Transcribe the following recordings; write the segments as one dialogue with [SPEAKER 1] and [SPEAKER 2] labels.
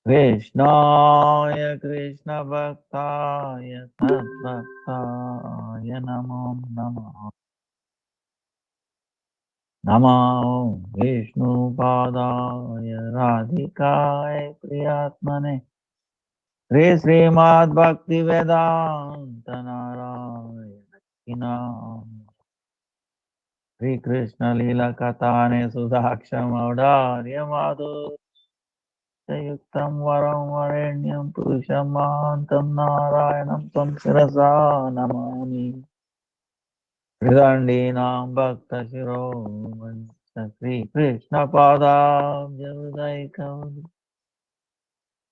[SPEAKER 1] Krishnaya Krishna Bhaktaya Tadbhaktaya Namo Namo Namo Vishnu Padaya Radhikaya Priyatmane Srimad Bhakti Vedanta Narayana Sri Krishna Lila Katane Sudhaksha Maudharya Madhu Yuktam Varam Varenyam Purusham Mahantam Narayanam Tam Sirasa Namani Hridandinam Bhakta Shiromani Sri Krishna Padam Javudaikam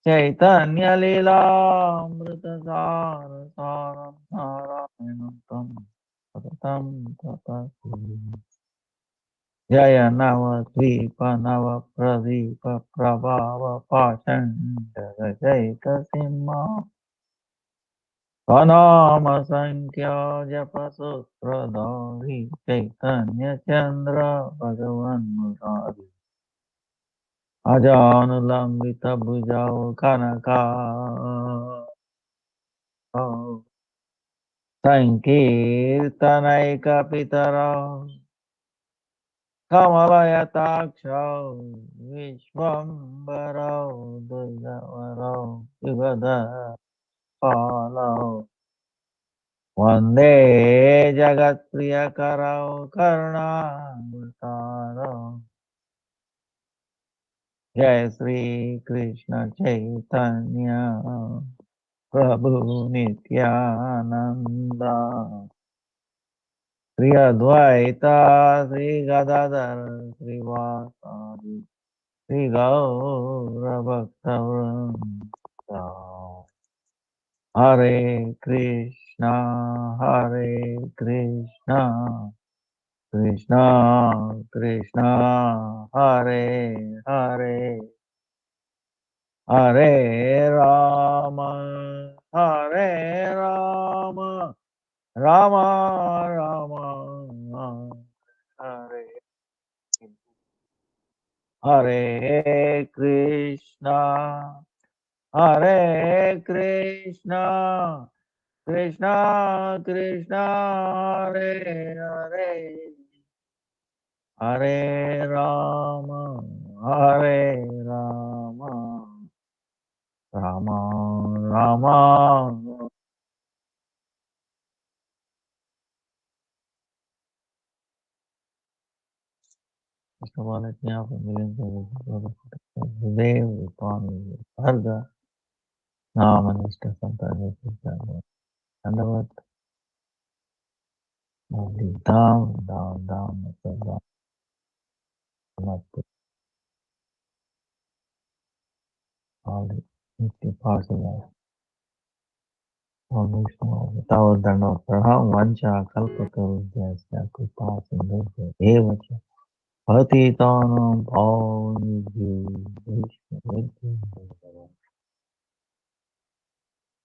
[SPEAKER 1] Chaitanya Lila Amrita Sara Saram Narayanam Tam Satatam Tapasvi Jaya Navadvipa Navapradvipa Prabhava Pachanda Jaita Simha Pranama Sankhya Japasutradhari Chaitanya Chandra Bhagavan Murari Ajanulambita Bhujao Kanaka Sankirtanaika Pitara Kamalayataksha Vishwambara Durgavara Yugada Pala Vande Jagat Priyakara Karuna Jai Sri Krishna Chaitanya Prabhu Nityananda Sri Advaita Sri Gadadhar Sri Vasadi Sri Gaura Bhaktavranda Hare Krishna Krishna Krishna Hare Hare Hare Rama Hare Rama Rama Rama Hare Hare Krishna Hare Krishna Krishna Krishna Hare Hare Hare Rama Hare Rama Rama Rama First of all, let me offer millions of Dev upon Bharga Namanishta Santana Dandavat Navli Dham all the 50 parts of life. Om Vishnu Tavat Danda Praham Vancha Kalpatarudyasya Kripa Sindhya Evacha Patitanam Bhavnibhyo Vishnu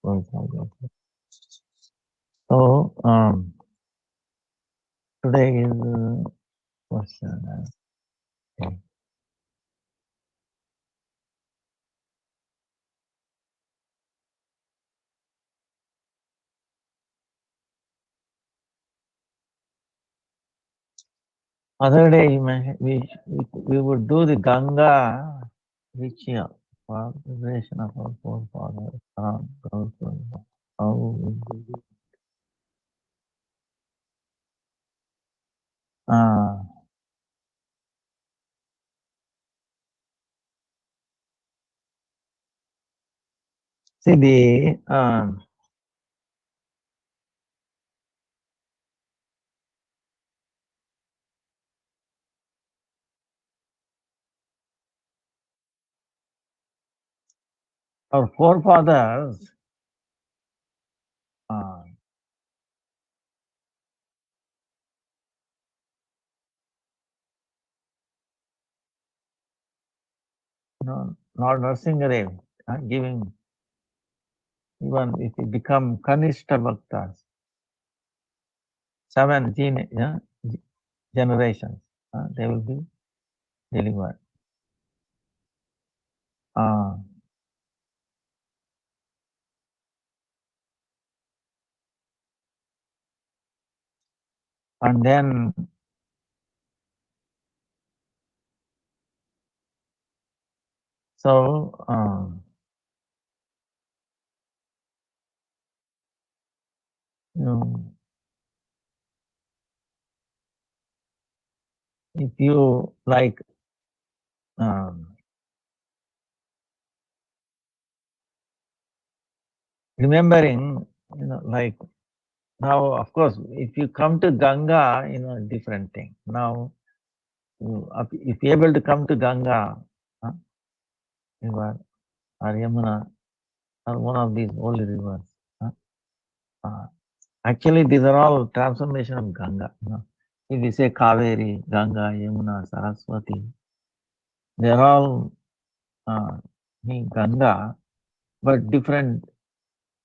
[SPEAKER 1] So, today is question. Okay. Other day we would do the Ganga ritual for the liberation of our forefathers. How we do it. See our forefathers uh, Lord Nrsimhadev giving, even if you become Kanishta Bhaktas, 7 generations, they will be delivered. And then so you know, if you like remembering, like now, of course, if you come to Ganga, different thing. Now, if you're able to come to Ganga, huh, river or Yamuna or one of these holy rivers, huh, uh, actually, these are all transformation of Ganga. If you say Kaveri, Ganga, Yamuna, Saraswati, they're all mean Ganga, but different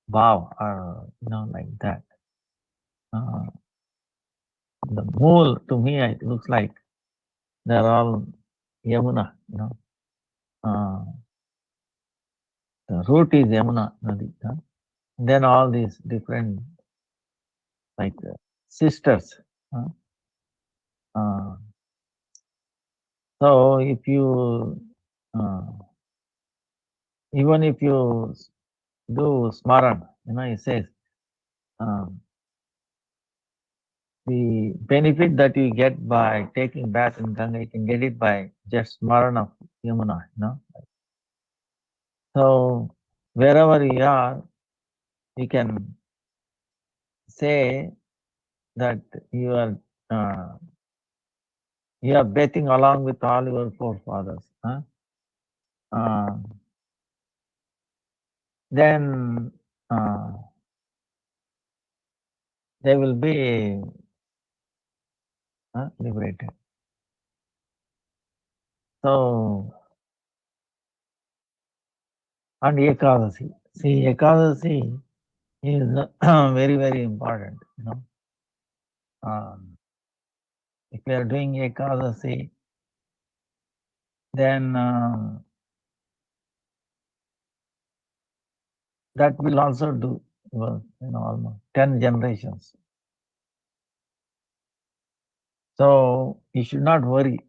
[SPEAKER 1] bhav, or like that. The mole, to me, it looks like they're all Yamuna. The root is Yamuna Nadi. Then all these different like sisters. Uh, so if you even if you do smaran, it says the benefit that you get by taking bath in Ganga, you can get it by just smaran of Yamuna. So wherever you are, you can say that you are bathing along with all your forefathers. Then they will be liberated. So, and Ekadasi. See, Ekadasi is very, very important. If you are doing Ekadasi, then that will also do, almost 10 generations. So you should not worry,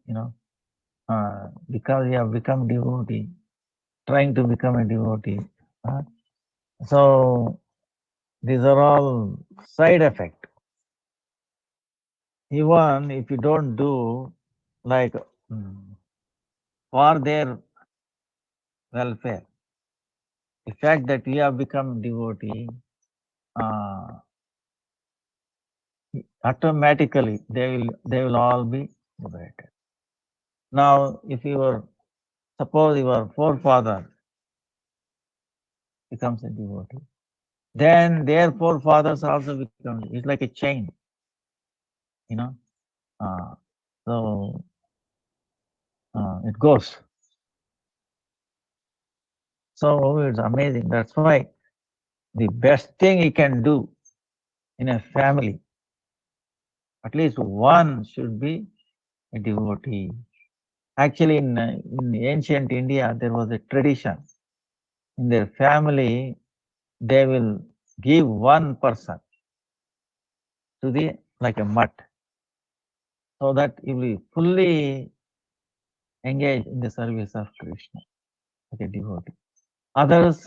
[SPEAKER 1] because you have become devotee, trying to become a devotee. So these are all side effect. Even if you don't do, like for their welfare, the fact that you have become devotee, automatically they will all be liberated. Now, if suppose your forefather becomes a devotee, then their forefathers also become. It's like a chain, so it goes. So it's amazing. That's why the best thing you can do in a family, at least one should be a devotee. Actually, in ancient India, there was a tradition. In their family, they will give one person to the like a mutt, so that he will fully engage in the service of Krishna, like a devotee. Others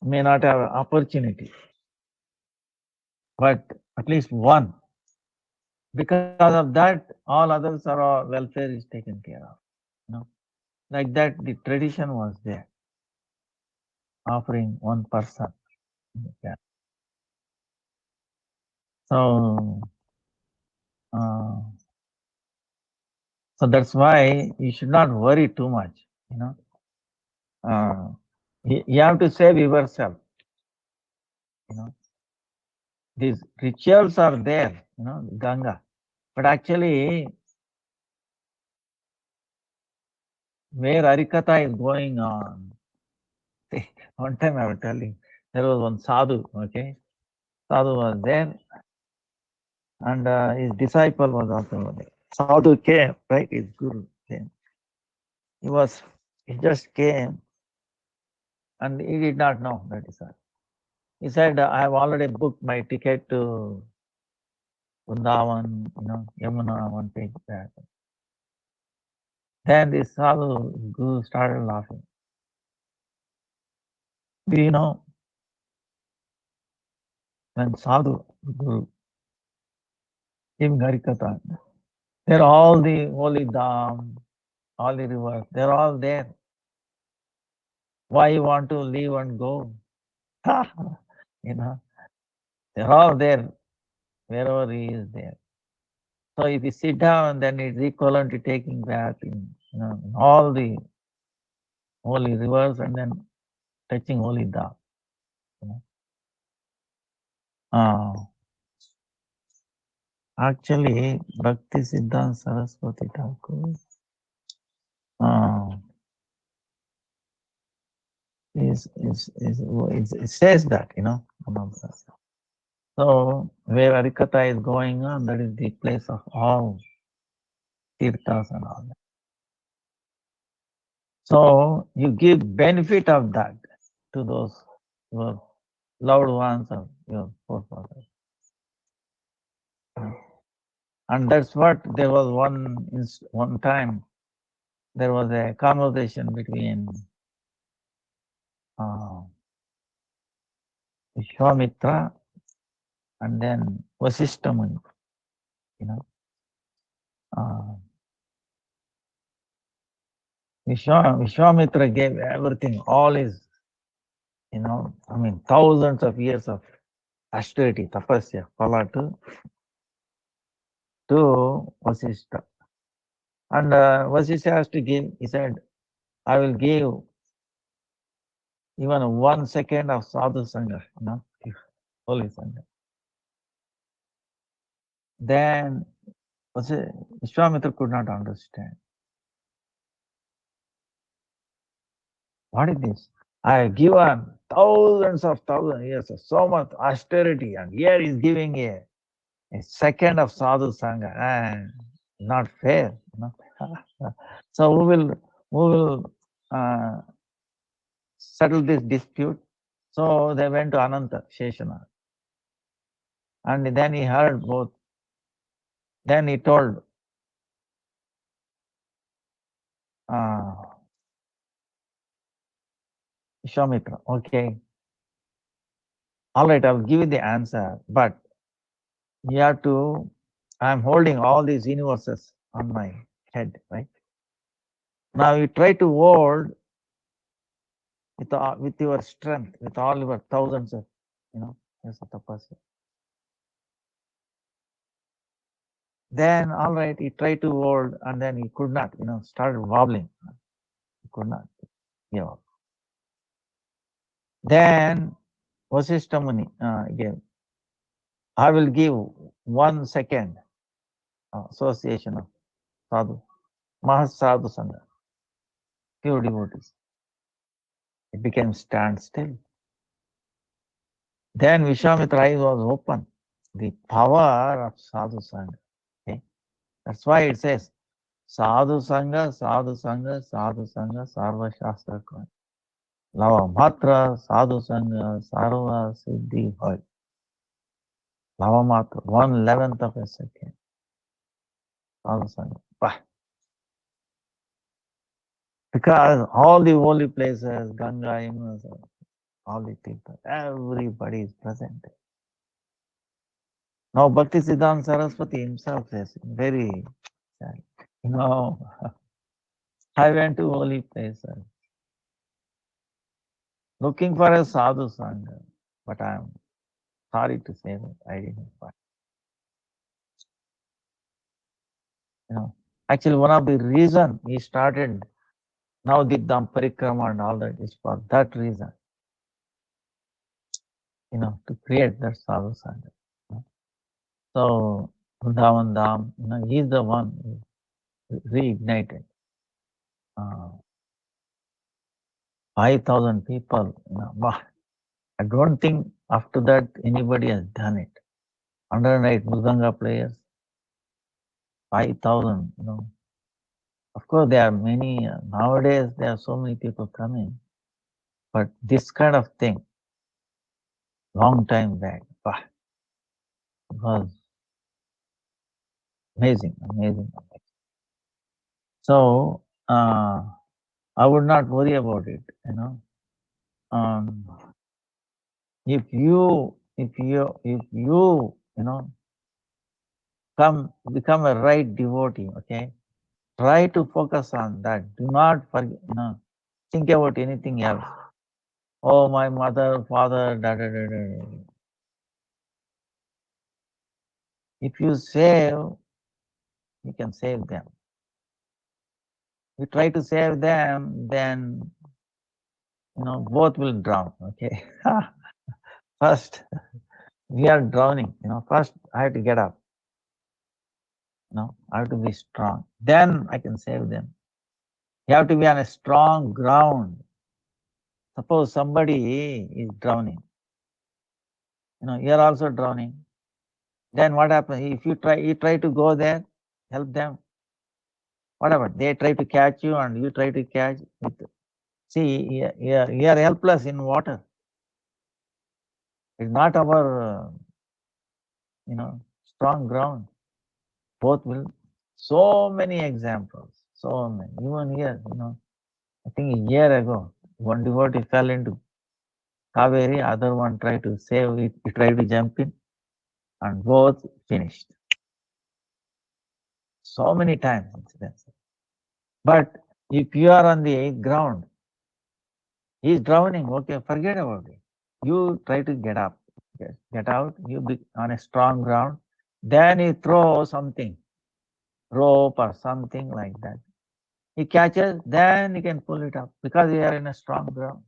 [SPEAKER 1] may not have opportunity, but at least one. Because of that, all others are all welfare is taken care of. Like that, the tradition was there, offering one person. Yeah. So, so that's why you should not worry too much. You have to save yourself. These rituals are there, Ganga, but actually, where Harikatha is going on. See, one time I was telling, there was one sadhu. Okay, sadhu was there, and his disciple was also there. Sadhu came, right? His guru came. He just came, and he did not know that is all. He said, I have already booked my ticket to Vrindavan, Yamuna, one takes that. Then this sadhu guru started laughing. Do you know when sadhu guru giving Harikatha, they're all the holy dham, all the rivers, they're all there. Why you want to leave and go? They're all there, wherever he is there. So if you sit down, then it's equivalent to taking bath in all the holy rivers and then touching holy dham. Actually, Bhakti Siddhanta Saraswati Thakur it says that, So where Harikatha is going on, that is the place of all tirthas and all that. So you give benefit of that to those your loved ones of your forefathers. And that's what there was one time there was a conversation between Vishwamitra and then Vasishtha Muni. Vishwamitra gave everything, all his, thousands of years of austerity, tapasya, phala to Vasishtha. And Vasishtha has to give, he said, I will give even 1 second of sadhu sangha, holy sangha. Then Vishwamitra could not understand. What is this? I have given thousands of years of so much austerity, and here is giving a second of sadhu sangha. Not fair. So we will settle this dispute. So they went to Ananta Sheshana. And then he heard both. Then he told Vishwamitra, okay, all right, I'll give you the answer, but you have to, I'm holding all these universes on my head, right? Now you try to hold with your strength, with all your thousands of, years of tapasya. Then, all right, he tried to hold and then he could not, started wobbling. He could not give up. Then Vasishtha Muni gave, I will give 1 second association of sadhu, Mahasadhu Sangha, pure devotees. It became standstill. Then Vishwamitra eyes was open. The power of sadhu Sangha. Okay? That's why it says, Sadhu Sangha, Sadhu Sangha, Sadhu Sangha, Sarva Shastra Kwan. Lava Matra, Sadhu Sangha, Sarva Siddhi Bhai. Lava Matra, 1/11th of a second. Sadhu Sangha. Bah. Because all the holy places, Ganga, Yamuna, all the people, everybody is present. Now Bhakti Siddhanta Saraswati himself says, very sad. I went to holy places looking for a sadhu sangha, but I'm sorry to say that I didn't find. Actually, one of the reasons he started Navadipdham Parikrama and all that is for that reason. To create that sadhu sangha. So Vrindavan Dham, he's the one who reignited 5,000 people. I don't think after that anybody has done it. 108 Mridanga players, 5,000. Of course, there are many nowadays. There are so many people coming, but this kind of thing, long time back, was Amazing, amazing. So I would not worry about it. Um, if you become a right devotee, okay, try to focus on that. Do not forget, think about anything else. Oh, my mother, father, da da da da. If you save, you can save them. You try to save them, then both will drown. Okay. First, we are drowning. First I have to get up. I have to be strong. Then I can save them. You have to be on a strong ground. Suppose somebody is drowning. You are also drowning. Then what happens? If you try to go there, help them. Whatever they try to catch you, and you try to catch it. See, you are helpless in water. It's not our, strong ground. Both will. So many examples. So many. Even here, I think a year ago, one devotee fell into Kaveri, other one tried to save it, he tried to jump in, and both finished. So many times incidents. But if you are on the ground, he is drowning, okay, forget about it. You try to get up, get out, you be on a strong ground, then you throw something, rope or something like that. He catches, then you can pull it up because you are in a strong ground.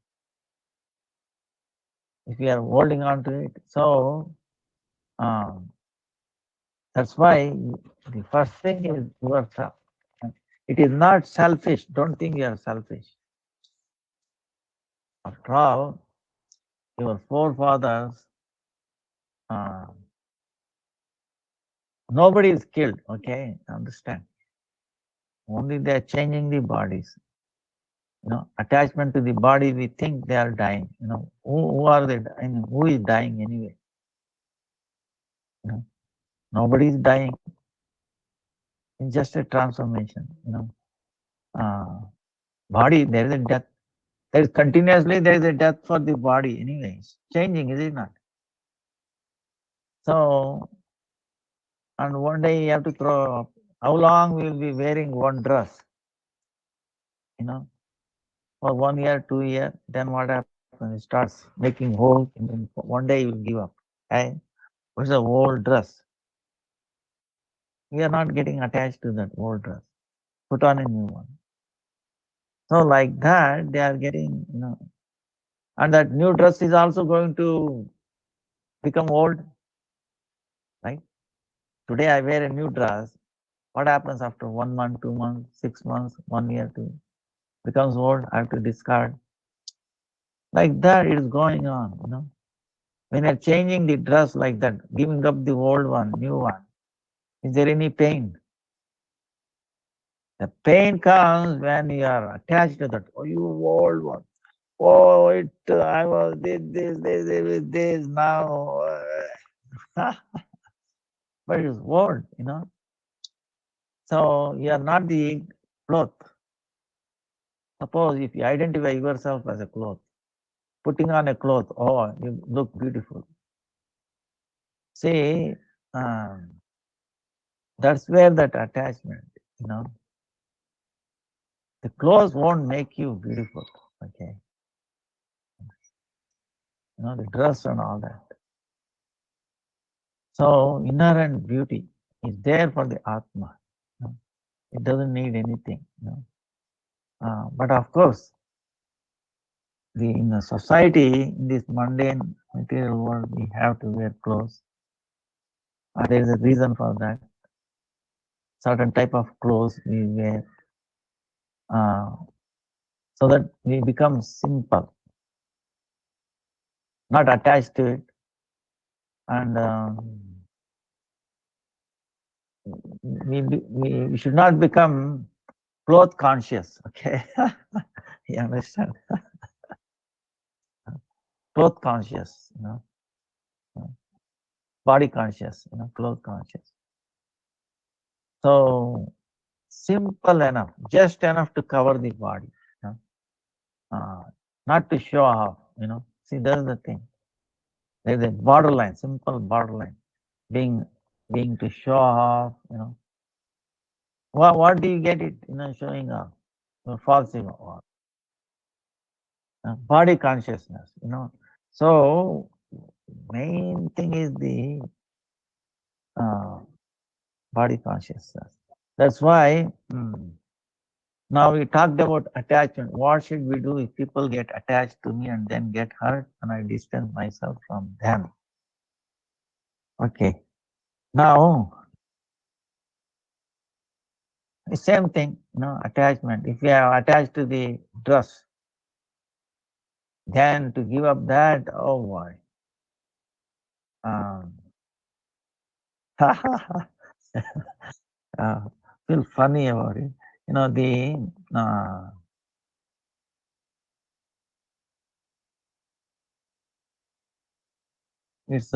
[SPEAKER 1] If you are holding on to it, so that's why the first thing is yourself. It is not selfish. Don't think you are selfish. After all, your forefathers, uh, nobody is killed. Okay, understand? Only they are changing the bodies. Attachment to the body, we think they are dying. Who are they? Who is dying anyway? Nobody is dying. It's just a transformation. Body, there is a death. There is continuously there is a death for the body anyway. It's changing, is it not? So, and one day you have to throw up. How long we will be wearing one dress? For 1 year, 2 years, then what happens? It starts making holes, and then one day you will give up. Hey, what's the old dress? We are not getting attached to that old dress. Put on a new one. So like that, they are getting, and that new dress is also going to become old, right? Today I wear a new dress. What happens after 1 month, 2 months, 6 months, 1 year, becomes old? I have to discard. Like that, it is going on. When you're changing the dress like that, giving up the old one, new one, is there any pain? The pain comes when you are attached to that. Oh, you old one. Oh, I was this now. But it's old. So you are not the cloth. Suppose if you identify yourself as a cloth, putting on a cloth, oh, you look beautiful. See, that's where that attachment, the clothes won't make you beautiful. Okay. The dress and all that. So inherent beauty is there for the Atma. It doesn't need anything. But of course, in the society, in this mundane material world, we have to wear clothes. There is a reason for that. Certain type of clothes we wear, so that we become simple, not attached to it, and we should not become cloth conscious. Okay, you understand? Cloth conscious, body conscious, cloth conscious. So simple enough, just enough to cover the body, not to show off. See, that's the thing. There's a borderline, simple borderline, being to show off. What do you get it? Showing off, false ego, body consciousness. So main thing is the body consciousness. That's why. Now we talked about attachment. What should we do if people get attached to me and then get hurt and I distance myself from them? Okay. Now, the same thing, attachment. If you are attached to the dress, then to give up that, oh boy. Feel funny about it. It's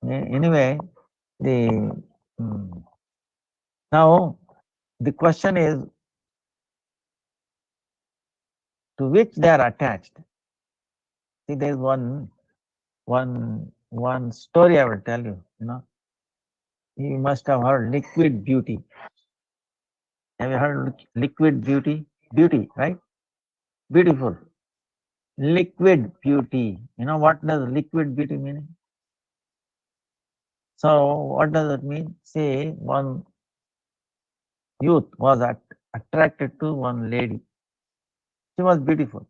[SPEAKER 1] anyway, now the question is to which they are attached. See, there's one story I will tell you. You must have heard liquid beauty. Have you heard liquid beauty? Beauty, right? Beautiful. Liquid beauty. What does liquid beauty mean? So what does it mean? Say one youth was attracted to one lady. She was beautiful,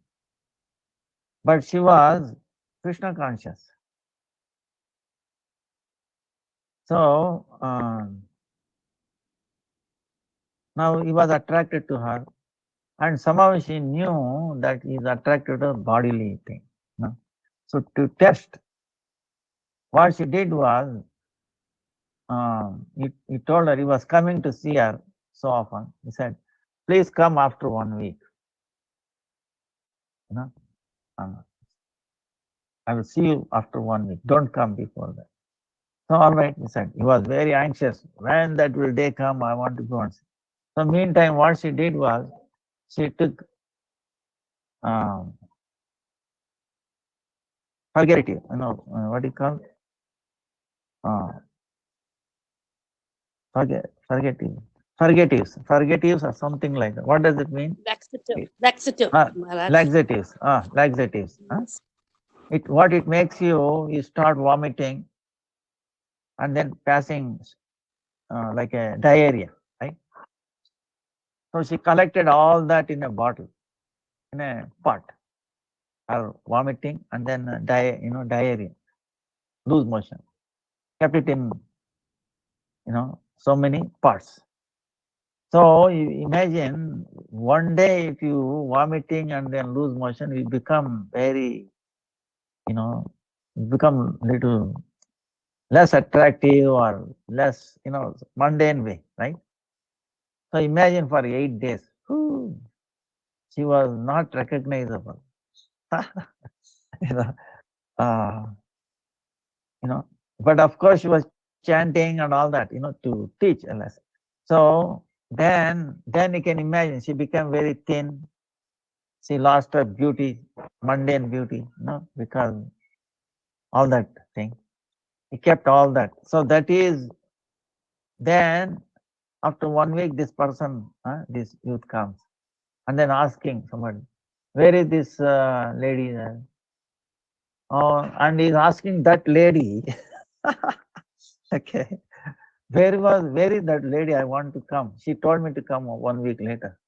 [SPEAKER 1] but she was Krishna conscious. So now he was attracted to her, and somehow she knew that he is attracted to bodily thing. So to test, what she did was, he told her he was coming to see her so often. He said, "Please come after 1 week. I will see you after 1 week. Don't come before that." So all right, he said. He was very anxious. When that will day come, I want to go and see. So meantime, what she did was, she took purgative. What do you call? Purgatives or something like that. What does it mean?
[SPEAKER 2] Laxative, Maharaj.
[SPEAKER 1] Laxatives. Laxatives. What it makes you start vomiting and then passing like a diarrhea, right? So she collected all that in a bottle, in a pot, her vomiting and then diarrhea, loose motion. Kept it in, so many parts. So you imagine one day if you vomiting and then lose motion, you become very, become little less attractive or less, mundane way, right? So imagine for 8 days, she was not recognizable. you know, uh, but of course she was chanting and all that, to teach a lesson. So then you can imagine she became very thin. She lost her beauty, mundane beauty, because all that thing. He kept all that. So that is, then after 1 week, this person, this youth comes and then asking somebody, where is this lady? Oh, and he's asking that lady, okay, where is that lady? I want to come. She told me to come 1 week later.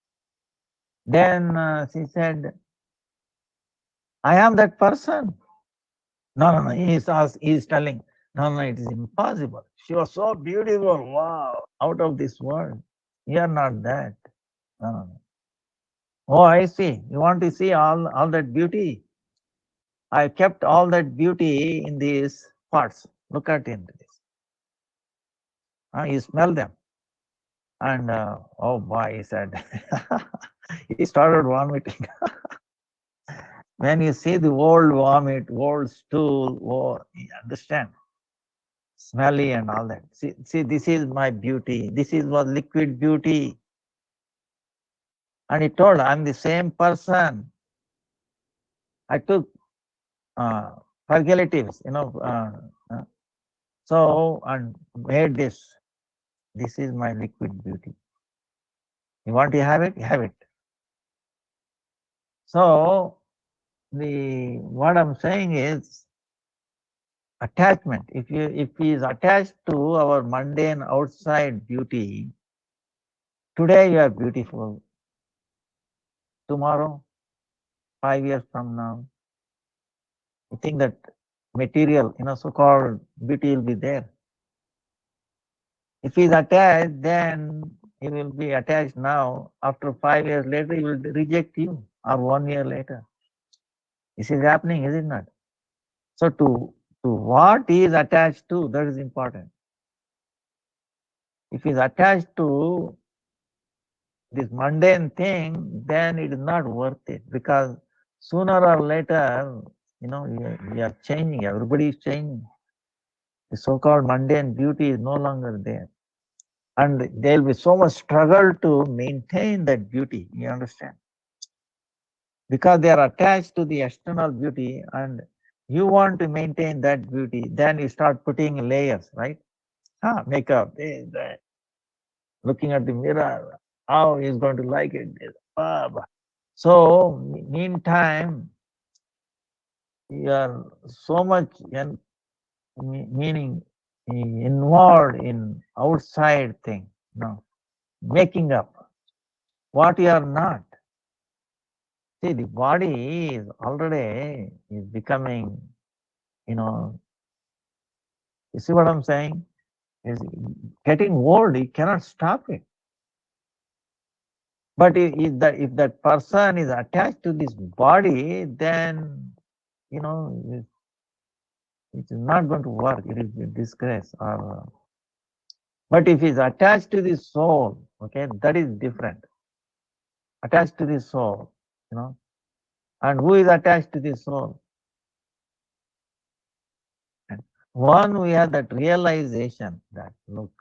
[SPEAKER 1] Then she said, I am that person. No. He's telling, no, it is impossible. She was so beautiful. Wow, out of this world. You are not that. No. Oh, I see. You want to see all that beauty? I kept all that beauty in these parts. Look at it. You smell them. And oh boy, he said, he started vomiting. When you see the old vomit, old stool, you understand. smelly and all that. See, this is my beauty. This is was liquid beauty. And he told, I'm the same person. I took purgatives, so, and made this. This is my liquid beauty. You want to have it? Have it. So, what I'm saying is attachment. If he is attached to our mundane outside beauty, today you are beautiful. Tomorrow, 5 years from now, you think that material, so-called beauty will be there. If he is attached, then he will be attached now. After 5 years later, he will reject you, or 1 year later. This is happening, is it not? So to what he is attached to, that is important. If he is attached to this mundane thing, then it is not worth it, because sooner or later, we are changing. Everybody is changing. The so-called mundane beauty is no longer there. And there will be so much struggle to maintain that beauty, you understand? Because they are attached to the external beauty, and you want to maintain that beauty, then you start putting layers, right? Makeup, this, that. Looking at the mirror, how he's going to like it. So, meantime, you are so much meaning involved in outside thing, making up what you are not. See, the body is already becoming, you see what I'm saying? Is getting old, you cannot stop it. But if that person is attached to this body, then, it's not going to work. It is a disgrace. But if he's attached to the soul, okay, that is different. Attached to the soul, and who is attached to the soul? And one, we have that realization that, look,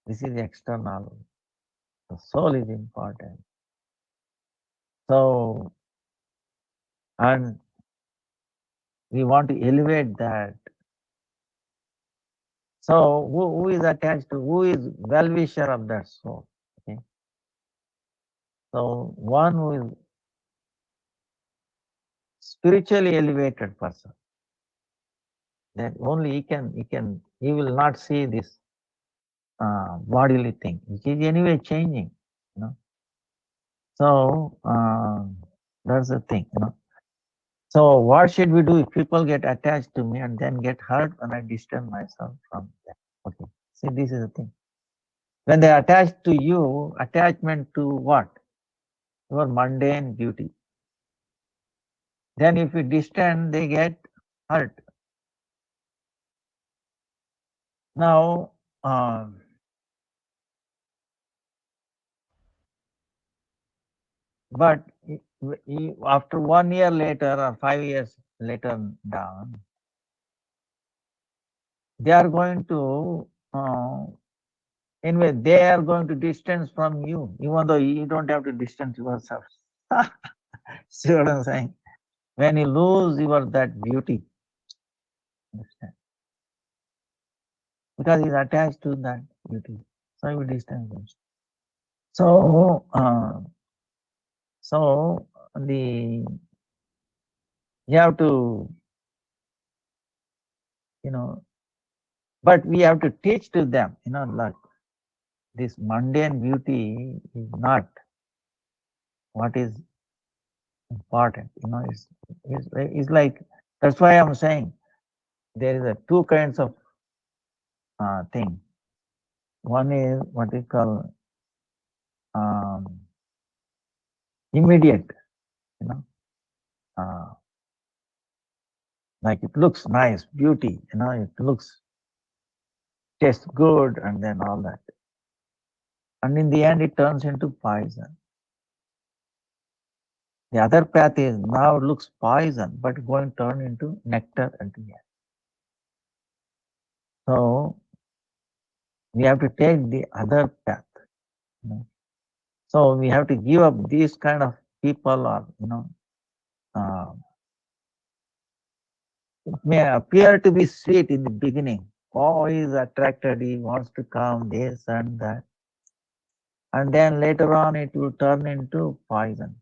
[SPEAKER 1] this is external. The soul is important. So, and we want to elevate that. So, who is attached to, who is well-wisher of that soul? Okay. So, one who is spiritually elevated person, then only he will not see this bodily thing, which is anyway changing, So, that's the thing, So, what should we do if people get attached to me and then get hurt when I distance myself from them? Okay. See, this is the thing. When they attach to you, attachment to what? Your mundane beauty. Then if you distance, they get hurt. Now, but after 1 year later or 5 years later down, they are going to, anyway, they are going to distance from you, even though you don't have to distance yourself. See what I'm saying? When you lose that beauty, understand? Because he's attached to that beauty, so you distance him. So, you have to, but we have to teach to them, like this mundane beauty is not what is important. It's like, that's why I'm saying there is two kinds of thing. One is what we call immediate, like it looks nice, beauty, it tastes good, and then all that. And in the end, it turns into poison. The other path is now looks poison, but going to turn into nectar at the end. So we have to take the other path. You know? So we have to give up these kind of people, or it may appear to be sweet in the beginning. Oh, he is attracted, he wants to come, this and that. And then later on it will turn into poison.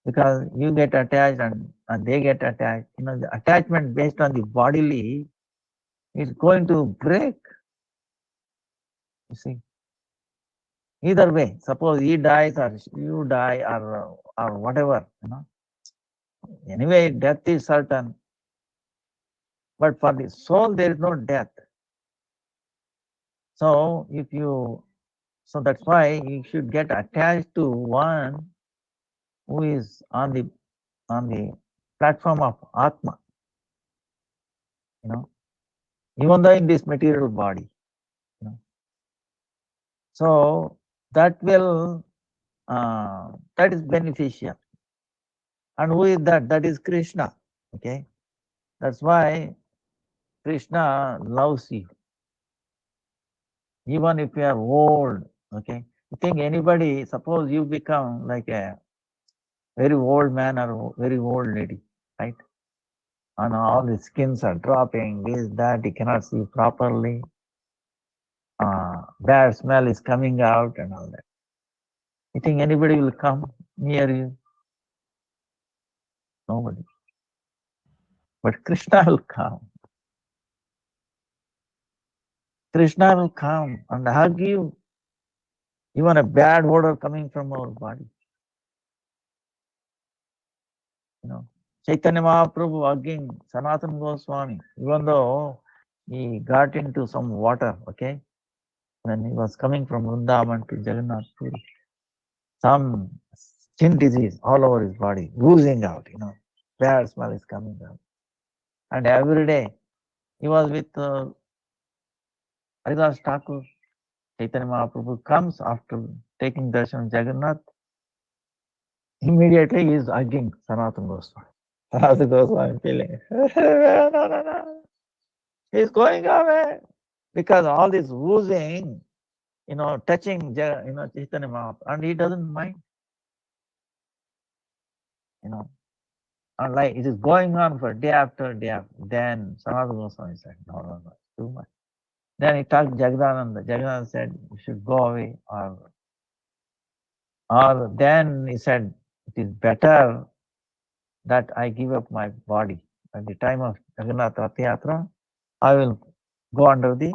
[SPEAKER 1] Because you get attached and they get attached. The attachment based on the bodily is going to break. You see. Either way, suppose he dies or you die or whatever, Anyway, death is certain. But for the soul, there is no death. So that's why you should get attached to one who is on the platform of Atma, even though in this material body. So that will that is beneficial. And who is that? That is Krishna. Okay, that's why Krishna loves you, even if you are old. Okay, you think anybody? Suppose you become like a very old man or very old lady, right? And all the skins are dropping, this, that, you cannot see properly. Bad smell is coming out and all that. You think anybody will come near you? Nobody. But Krishna will come. Krishna will come and hug you. Even a bad odor coming from our body. Chaitanya Mahaprabhu hugging Sanatana Goswami, even though he got into some water, okay? When he was coming from Vrindavan to Jagannath Puri, some skin disease all over his body, oozing out, bad smell is coming out. And every day he was with Haridas Thakur. Chaitanya Mahaprabhu comes after taking darshan of Jagannath. Immediately he is hugging Sanatana Goswami. Sanatana Goswami feeling, no. He's going away. Because all this oozing, touching, Chaitanya Mahaprabhu, and he doesn't mind. And like it is going on for day after day. Then Sanatana Goswami said, no, it's too much. Then he talked to Jagadananda. Jagadananda said, you should go away. Or then he said, it is better that I give up my body. At the time of Jagannath Rath Yatra, I will go under the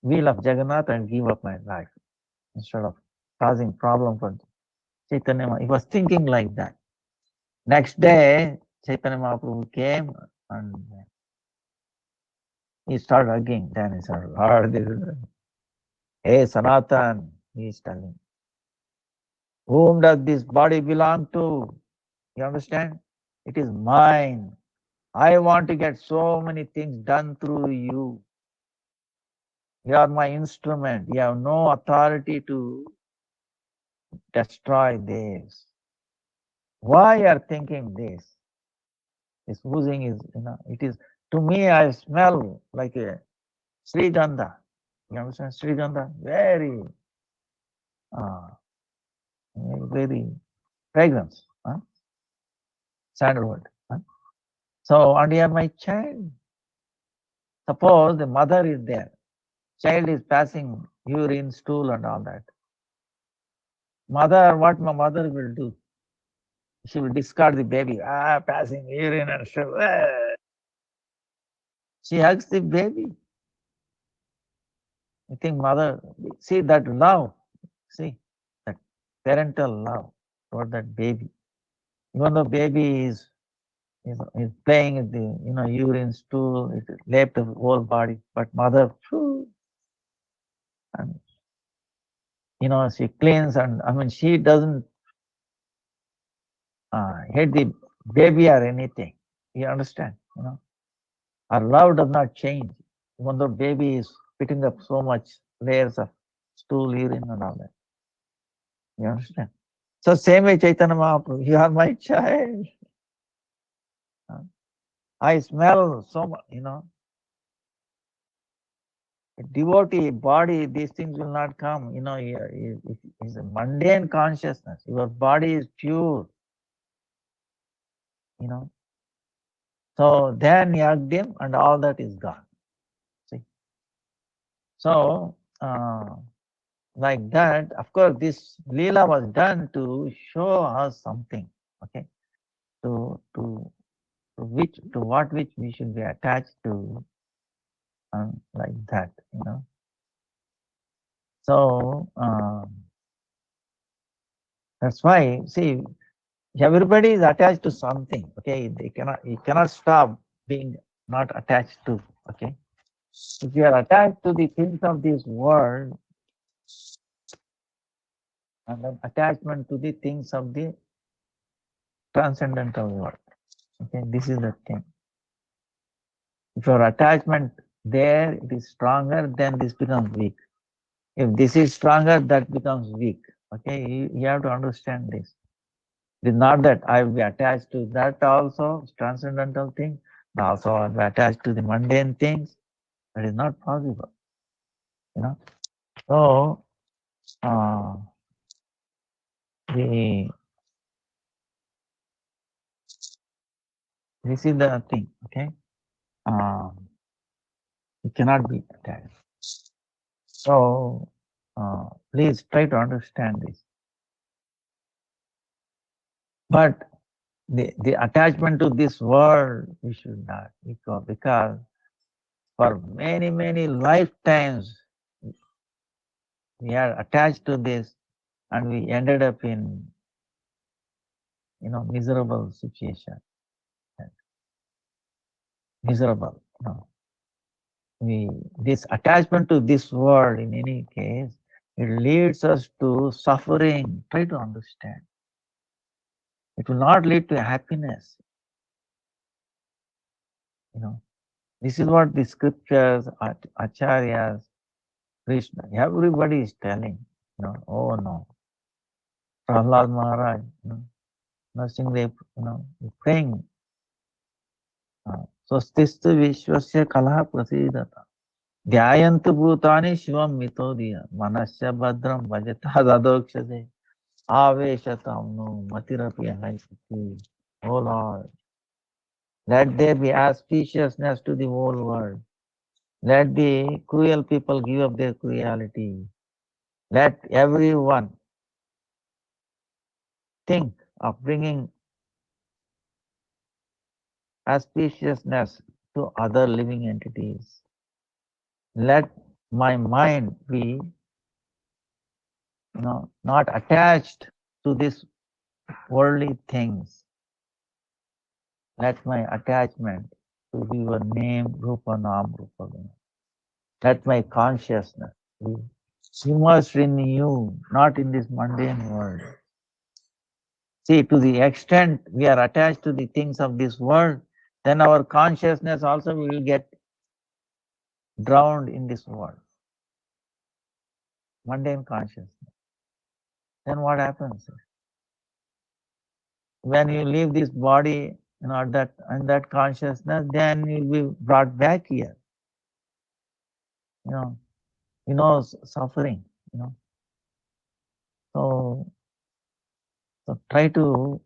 [SPEAKER 1] wheel of Jagannath and give up my life instead of causing problem for Chaitanya Mahaprabhu. He was thinking like that. Next day, Chaitanya Mahaprabhu came and he started hugging. Then he said, Lord, hey Sanatan, he is telling, whom does this body belong to? You understand? It is mine. I want to get so many things done through you. You are my instrument. You have no authority to destroy this. Why you are thinking this? This oozing is, it is, to me, I smell like a Srigandha. You understand? Srigandha? Very, very fragrance. Sandalwood. So, and you are my child. Suppose the mother is there. Child is passing urine, stool and all that. What my mother will do? She will discard the baby. Passing urine and stool. She hugs the baby. I think mother, see that love. See, that parental love for that baby. Even though baby is playing with the urine, stool, it left the whole body, but mother, and she cleans, and she doesn't hate the baby or anything. You understand? Her love does not change, even though baby is picking up so much layers of stool, urine, and all that. You understand? So same way Chaitanya Mahaprabhu, you are my child. I smell so much, devotee body, these things will not come. It's a mundane consciousness. Your body is pure. So then Yagdim and all that is gone. See? So, like that, of course, this Leela was done to show us something, okay? To what which we should be attached to, like that. So that's why, see, everybody is attached to something, okay? You cannot stop being not attached to, okay? If you are attached to the things of this world, and then attachment to the things of the transcendental world, okay? This is the thing. If your attachment there, it is stronger, then this becomes weak. If this is stronger, that becomes weak. Okay, you have to understand this. It is not that I will be attached to that also, transcendental thing, and also I will be attached to the mundane things. That is not possible. So, this is the thing, okay? You cannot be attached. So, please try to understand this. But the attachment to this world, we should not, because for many, many lifetimes, we are attached to this and we ended up in, miserable situation. Miserable. This attachment to this world, in any case, it leads us to suffering. Try to understand. It will not lead to happiness. This is what the scriptures, acharyas, Krishna, everybody is telling. Oh no. Prahlad Maharaj, Narsimdev, praying. Swastistu Vishwasya Kalaha Prasidata. Dhyayantu Bhutani Shivam Mitodiya. Manasya Bhadram Bhajata Dadokshade. Aveshatamno Matirapi Haisati. Oh Lord, let there be auspiciousness to the whole world. Let the cruel people give up their cruelty. Let everyone think of bringing auspiciousness to other living entities. Let my mind be, not attached to these worldly things. Let my attachment to your name, Rupa Nam Rupa. Let my consciousness be immersed in you, not in this mundane world. See, to the extent we are attached to the things of this world, then our consciousness also will get drowned in this world. Mundane consciousness. Then what happens? When you leave this body, that consciousness, then you'll be brought back here. Suffering. So try to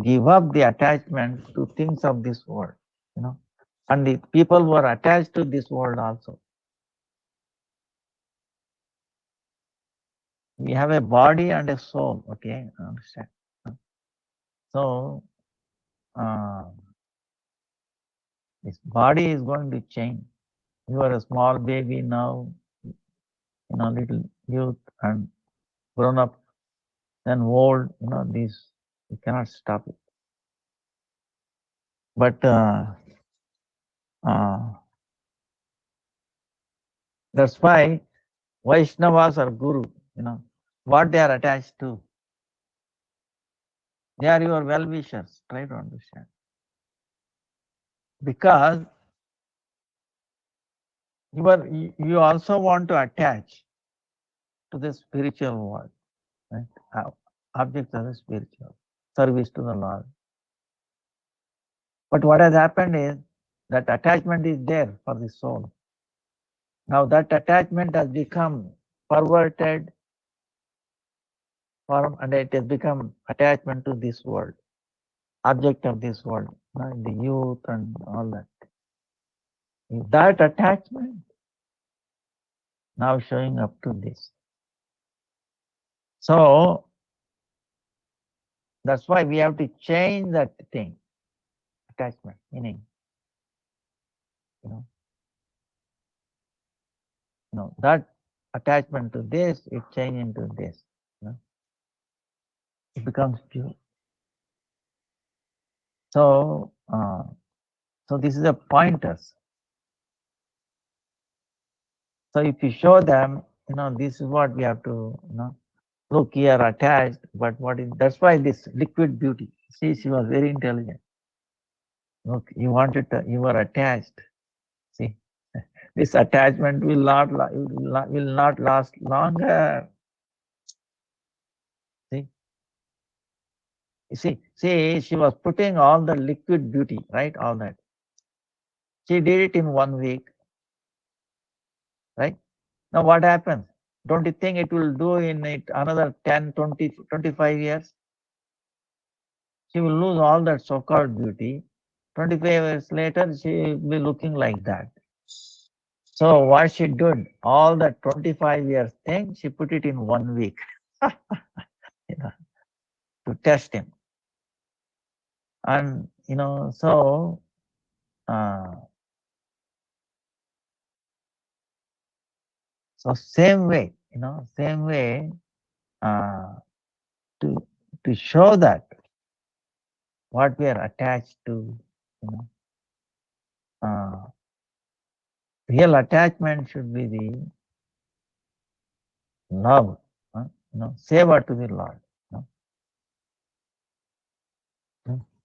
[SPEAKER 1] give up the attachment to things of this world. And the people who are attached to this world also. We have a body and a soul. Okay, understand? So this body is going to change. You are a small baby now, little youth and grown up, then old. This you cannot stop it. But that's why Vaishnavas are guru. What they are attached to. They are your well-wishers. Try to understand. Because you also want to attach to the spiritual world, right? Objects of the spiritual service to the Lord. But what has happened is That attachment is there for the soul. Now that attachment has become perverted form and it has become attachment to this world, object of this world, the youth and all that. That attachment now showing up to this. So that's why we have to change that thing, attachment, meaning, that attachment to this, it changes into this. It becomes pure. So, so this is a pointers. So if you show them, this is what we have to, look here attached, but what is, that's why this liquid beauty. See, she was very intelligent. Look, you wanted to, you were attached. See, this attachment will not last longer. See, see, she was putting all the liquid beauty, right? All that. She did it in 1 week, right? Now what happens? Don't you think it will do in it another 10, 20, 25 years? She will lose all that so-called beauty. 25 years later, she will be looking like that. So what she did, all that 25 years thing, she put it in 1 week to test him. And, so same way, to show that what we are attached to, real attachment should be the love, seva to the Lord,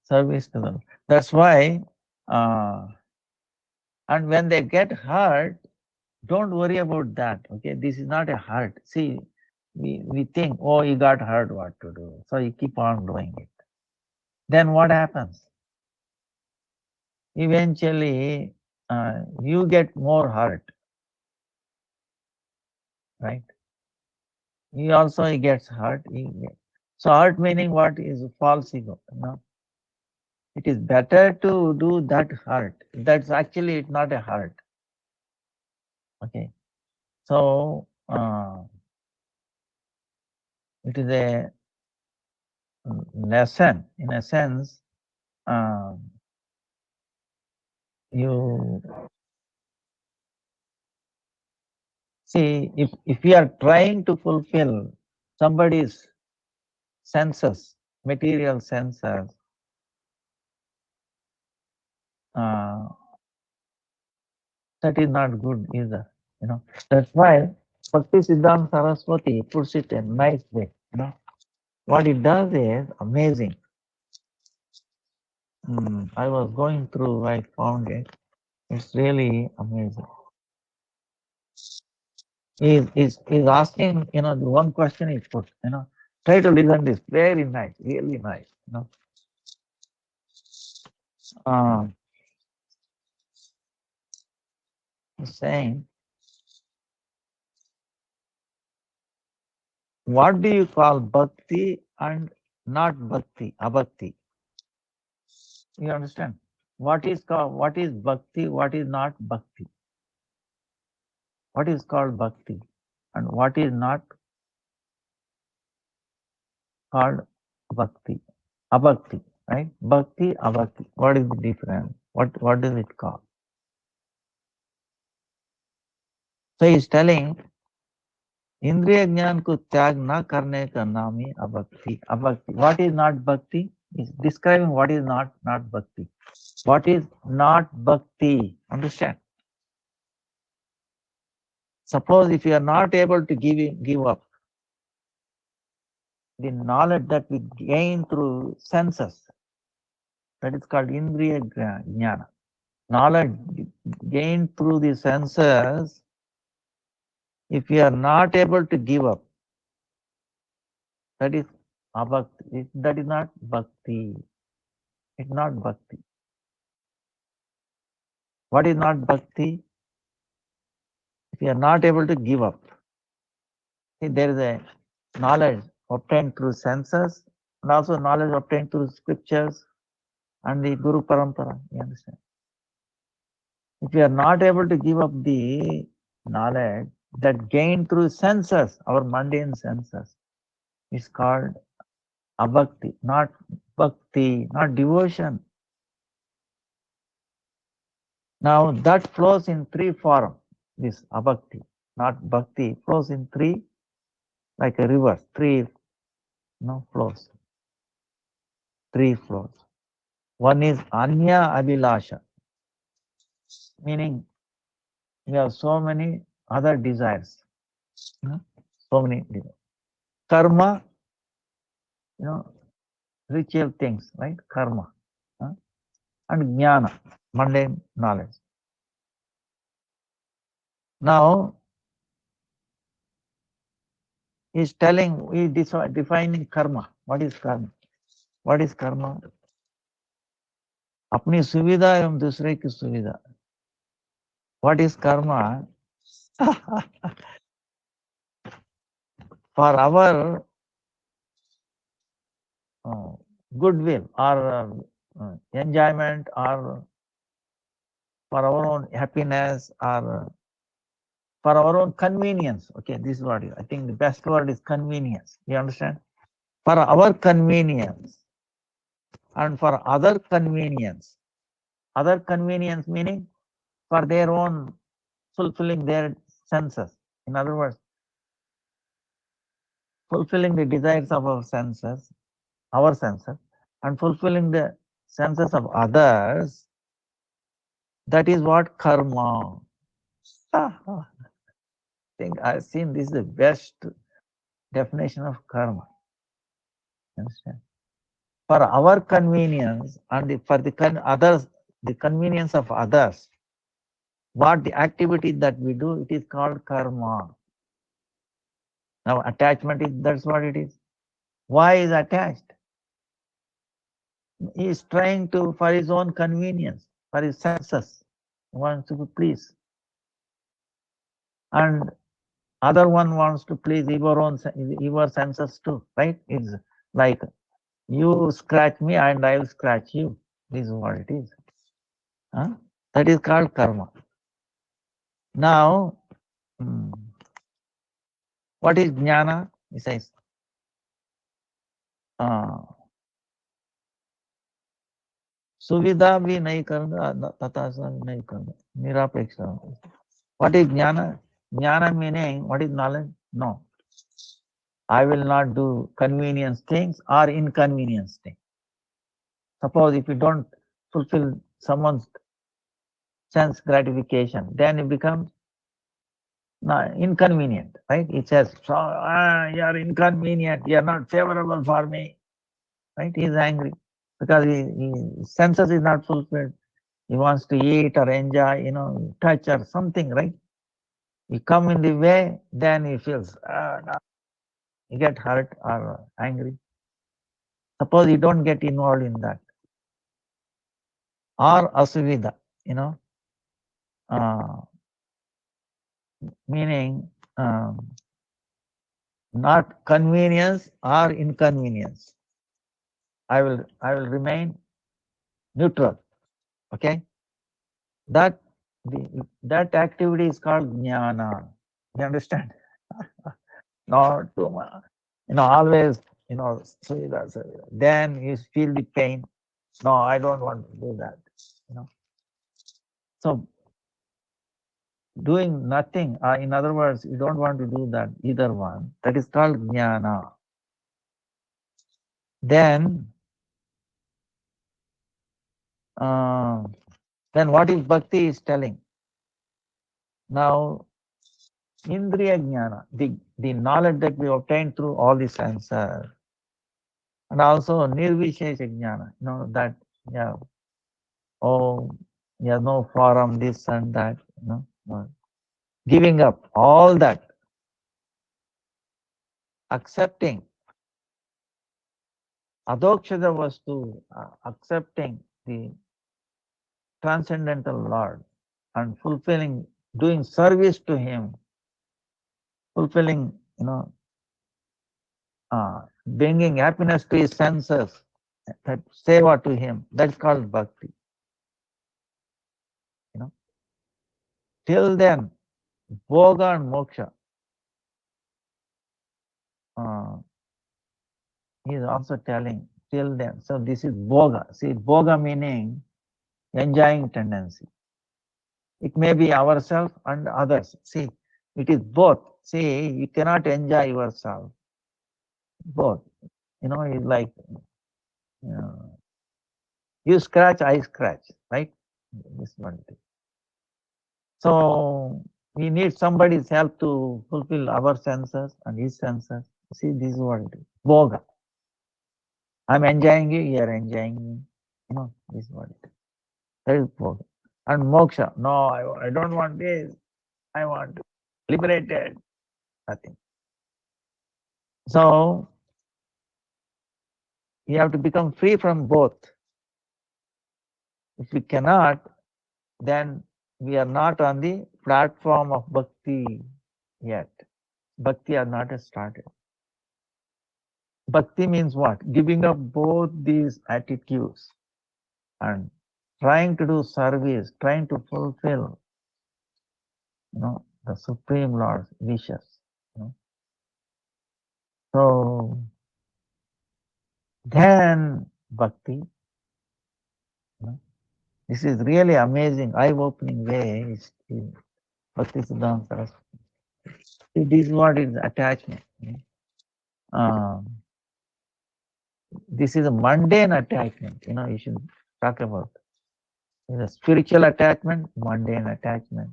[SPEAKER 1] service to them. That's why, and when they get hurt, don't worry about that. Okay, this is not a hurt. See, we think, oh, you got hurt, what to do? So you keep on doing it. Then what happens? Eventually, you get more hurt, right? He also he gets hurt. So hurt meaning what is false ego? It is better to do that hurt. That's actually it's not a hurt. Okay. So it is a lesson. In a sense, you see, if we are trying to fulfill somebody's senses, material senses, that is not good either. That's why Bhakti Siddhanta Saraswati puts it in a nice way. What it does is amazing. I was going through, I found it. It's really amazing. He's asking, the one question he put, try to listen this. Very nice, really nice. He's saying, what do you call bhakti and not bhakti, abhakti? You understand? What is bhakti, what is not bhakti? What is called bhakti and what is not called bhakti? Abhakti, right? Bhakti, abhakti. What is the difference? What is it called? So he's telling, इंद्रिय ज्ञान को त्याग न करने का नाम ही अभक्ति. Abhakti. What is not bhakti? Is describing what is not bhakti. What is not bhakti? Understand? Suppose if you are not able to give up the knowledge that we gain through senses, that is called indriya jnana. Knowledge gained through the senses, if you are not able to give up, that is abhakti. That is not bhakti. It's not bhakti. What is not bhakti? If you are not able to give up. See, there is a knowledge obtained through senses and also knowledge obtained through scriptures and the Guru Parampara. You understand? If you are not able to give up the knowledge that gained through senses, our mundane senses, is called abhakti, not bhakti, not devotion. Now that flows in three forms. This abhakti, not bhakti, flows in three, like a river, three flows. Three flows. One is anya abhilasha, meaning we have so many other desires. So many desires. Karma, ritual things, right? Karma. And jnana, mundane knowledge. Now, he's telling, he's defining karma. What is karma? What is karma? अपनी सुविधा एवं दूसरे की सुविधा. What is karma? For our goodwill or enjoyment or for our own happiness or for our own convenience. Okay, this is what I think the best word is convenience. You understand? For our convenience and for other convenience. Other convenience meaning for their own fulfilling their senses. In other words, fulfilling the desires of our senses, and fulfilling the senses of others. That is what karma. I think I've seen this is the best definition of karma. Understand? For our convenience and for the others, the convenience of others, what the activity that we do, it is called karma. Now attachment is, that's what it is. Why is attached? He is trying to, for his own convenience, for his senses, he wants to please. And other one wants to please your senses too, right? It's like you scratch me and I will scratch you. This is what it is. That is called karma. Now, what is jnana? He says, सुविधा भी नहीं करना तथा नहीं करना निरपेक्ष. What is jnana? Jnana meaning, what is knowledge? No. I will not do convenience things or inconvenience things. Suppose if you don't fulfill someone's sense gratification, then it becomes inconvenient, right? It says, so, you are inconvenient, you are not favorable for me, right? He is angry because his senses is not fulfilled. He wants to eat or enjoy, touch or something, right? You come in the way, then he feels, you get hurt or angry. Suppose you don't get involved in that. Or asuvida, meaning not convenience or inconvenience. I will remain neutral. Okay, that activity is called jnana. You understand? Not too much. Always, then you feel the pain. No, I don't want to do that. So doing nothing, in other words, you don't want to do that, either one. That is called jnana. Then what is bhakti is telling? Now, indriya jnana, the knowledge that we obtain through all the senses, and also nirvishesha jnana, that, no form, this and that, giving up all that, accepting adokshada vastu, accepting the transcendental Lord, and fulfilling, doing service to him, fulfilling, bringing happiness to his senses, that seva to him, that's called bhakti. Till then, bhoga and moksha. He is also telling till then. So this is bhoga. See, bhoga meaning enjoying tendency. It may be ourselves and others. See, it is both. See, you cannot enjoy yourself. Both. It's like you scratch, I scratch, right? This one thing. So we need somebody's help to fulfill our senses and his senses. See, this is what it is. Bhoga. I'm enjoying you, you are enjoying me. This is what it is. That is bhoga. And moksha. No, I don't want this. I want liberated. Nothing. So you have to become free from both. If we cannot, then we are not on the platform of bhakti yet. Bhakti are not started. Bhakti means what? Giving up both these attitudes and trying to do service, trying to fulfill, the Supreme Lord's wishes. So then bhakti, this is really amazing, eye-opening way. Bhakti Siddhanta Saraswati. This is what is attachment. This is a mundane attachment. You should talk about. It's a spiritual attachment, mundane attachment.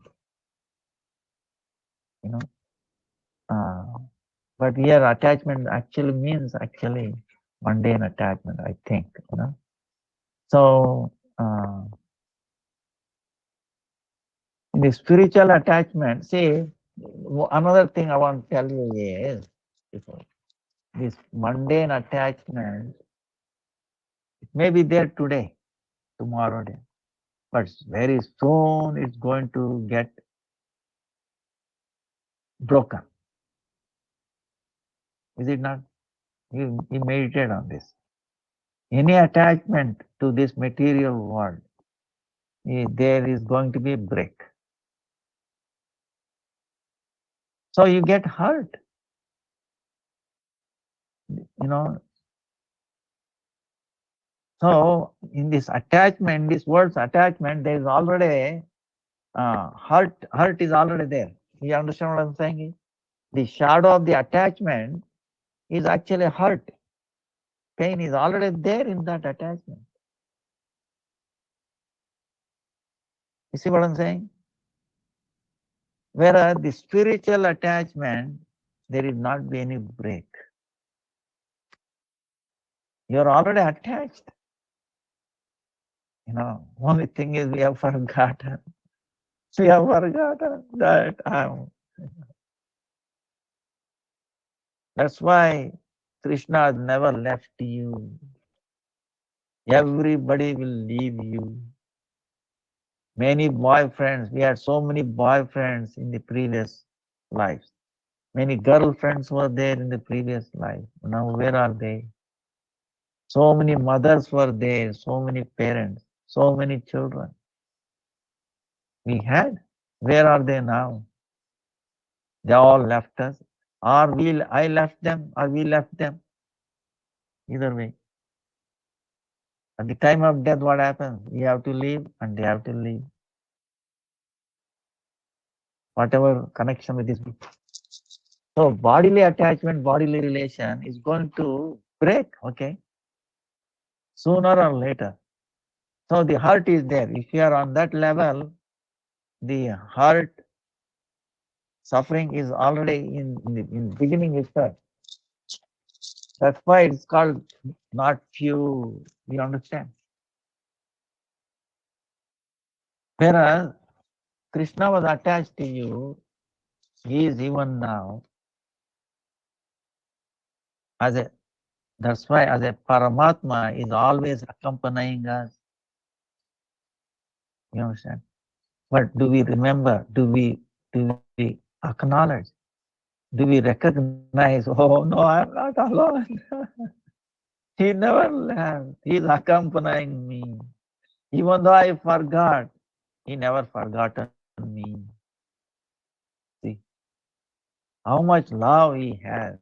[SPEAKER 1] But here attachment actually means mundane attachment, I think. So in the spiritual attachment, see, another thing I want to tell you is this mundane attachment, it may be there today, tomorrow day, but very soon it's going to get broken. Is it not? You meditate on this. Any attachment to this material world, there is going to be a break. So you get hurt. So in this attachment, this word's attachment, there is already hurt. Hurt is already there. You understand what I'm saying? The shadow of the attachment is actually hurt. Pain is already there in that attachment. You see what I'm saying? Whereas the spiritual attachment, there is not be any break. You're already attached. Only thing is we have forgotten. We have forgotten that that's why Krishna has never left you. Everybody will leave you. Many boyfriends, we had so many boyfriends in the previous lives. Many girlfriends were there in the previous life. Now where are they? So many mothers were there, so many parents, so many children. We had. Where are they now? They all left us. Or I left them, or we left them. Either way. At the time of death, what happens? We have to leave and they have to leave. Whatever connection with this. So bodily attachment, bodily relation is going to break, okay? Sooner or later. So the hurt is there. If you are on that level, the hurt, suffering is already in the beginning itself. That's why it's called not few. You understand? Whereas Krishna was attached to you, he is even now that's why as a Paramatma is always accompanying us. You understand? But do we remember? Do we acknowledge? Do we recognize? Oh no, I'm not alone. He never left. He's accompanying me. Even though I forgot, he never forgotten me. See how much love he has.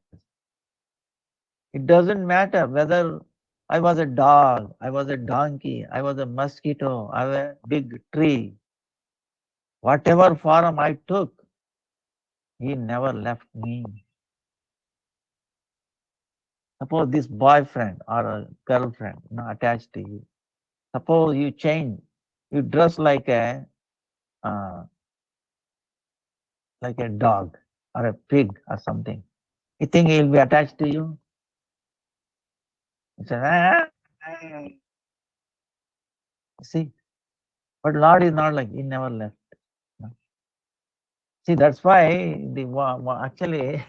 [SPEAKER 1] It doesn't matter whether I was a dog, I was a donkey, I was a mosquito, I was a big tree. Whatever form I took, he never left me. Suppose this boyfriend or a girlfriend attached to you. Suppose you change, you dress uh, like a dog or a pig or something. You think he will be attached to you? He says, ah. See, but Lord is not like he never left. See, that's why actually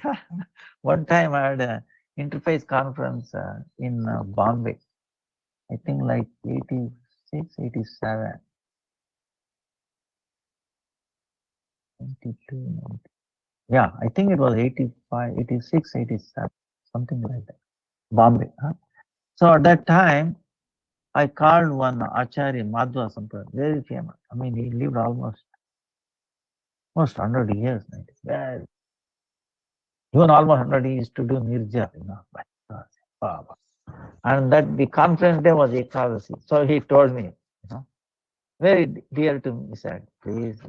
[SPEAKER 1] one time I had a interface conference in Bombay. I think like 86, 87, 92. Yeah, I think it was 85, 86, 87, something like that. Bombay. Huh? So at that time, I called one Acharya Madhva Sampradaya, very famous. I mean, he lived almost 100 years. Very, even almost 100 years to do Nirja, Baba. And that the conference day was Ekadasi. So he told me, very dear to me, he said, please,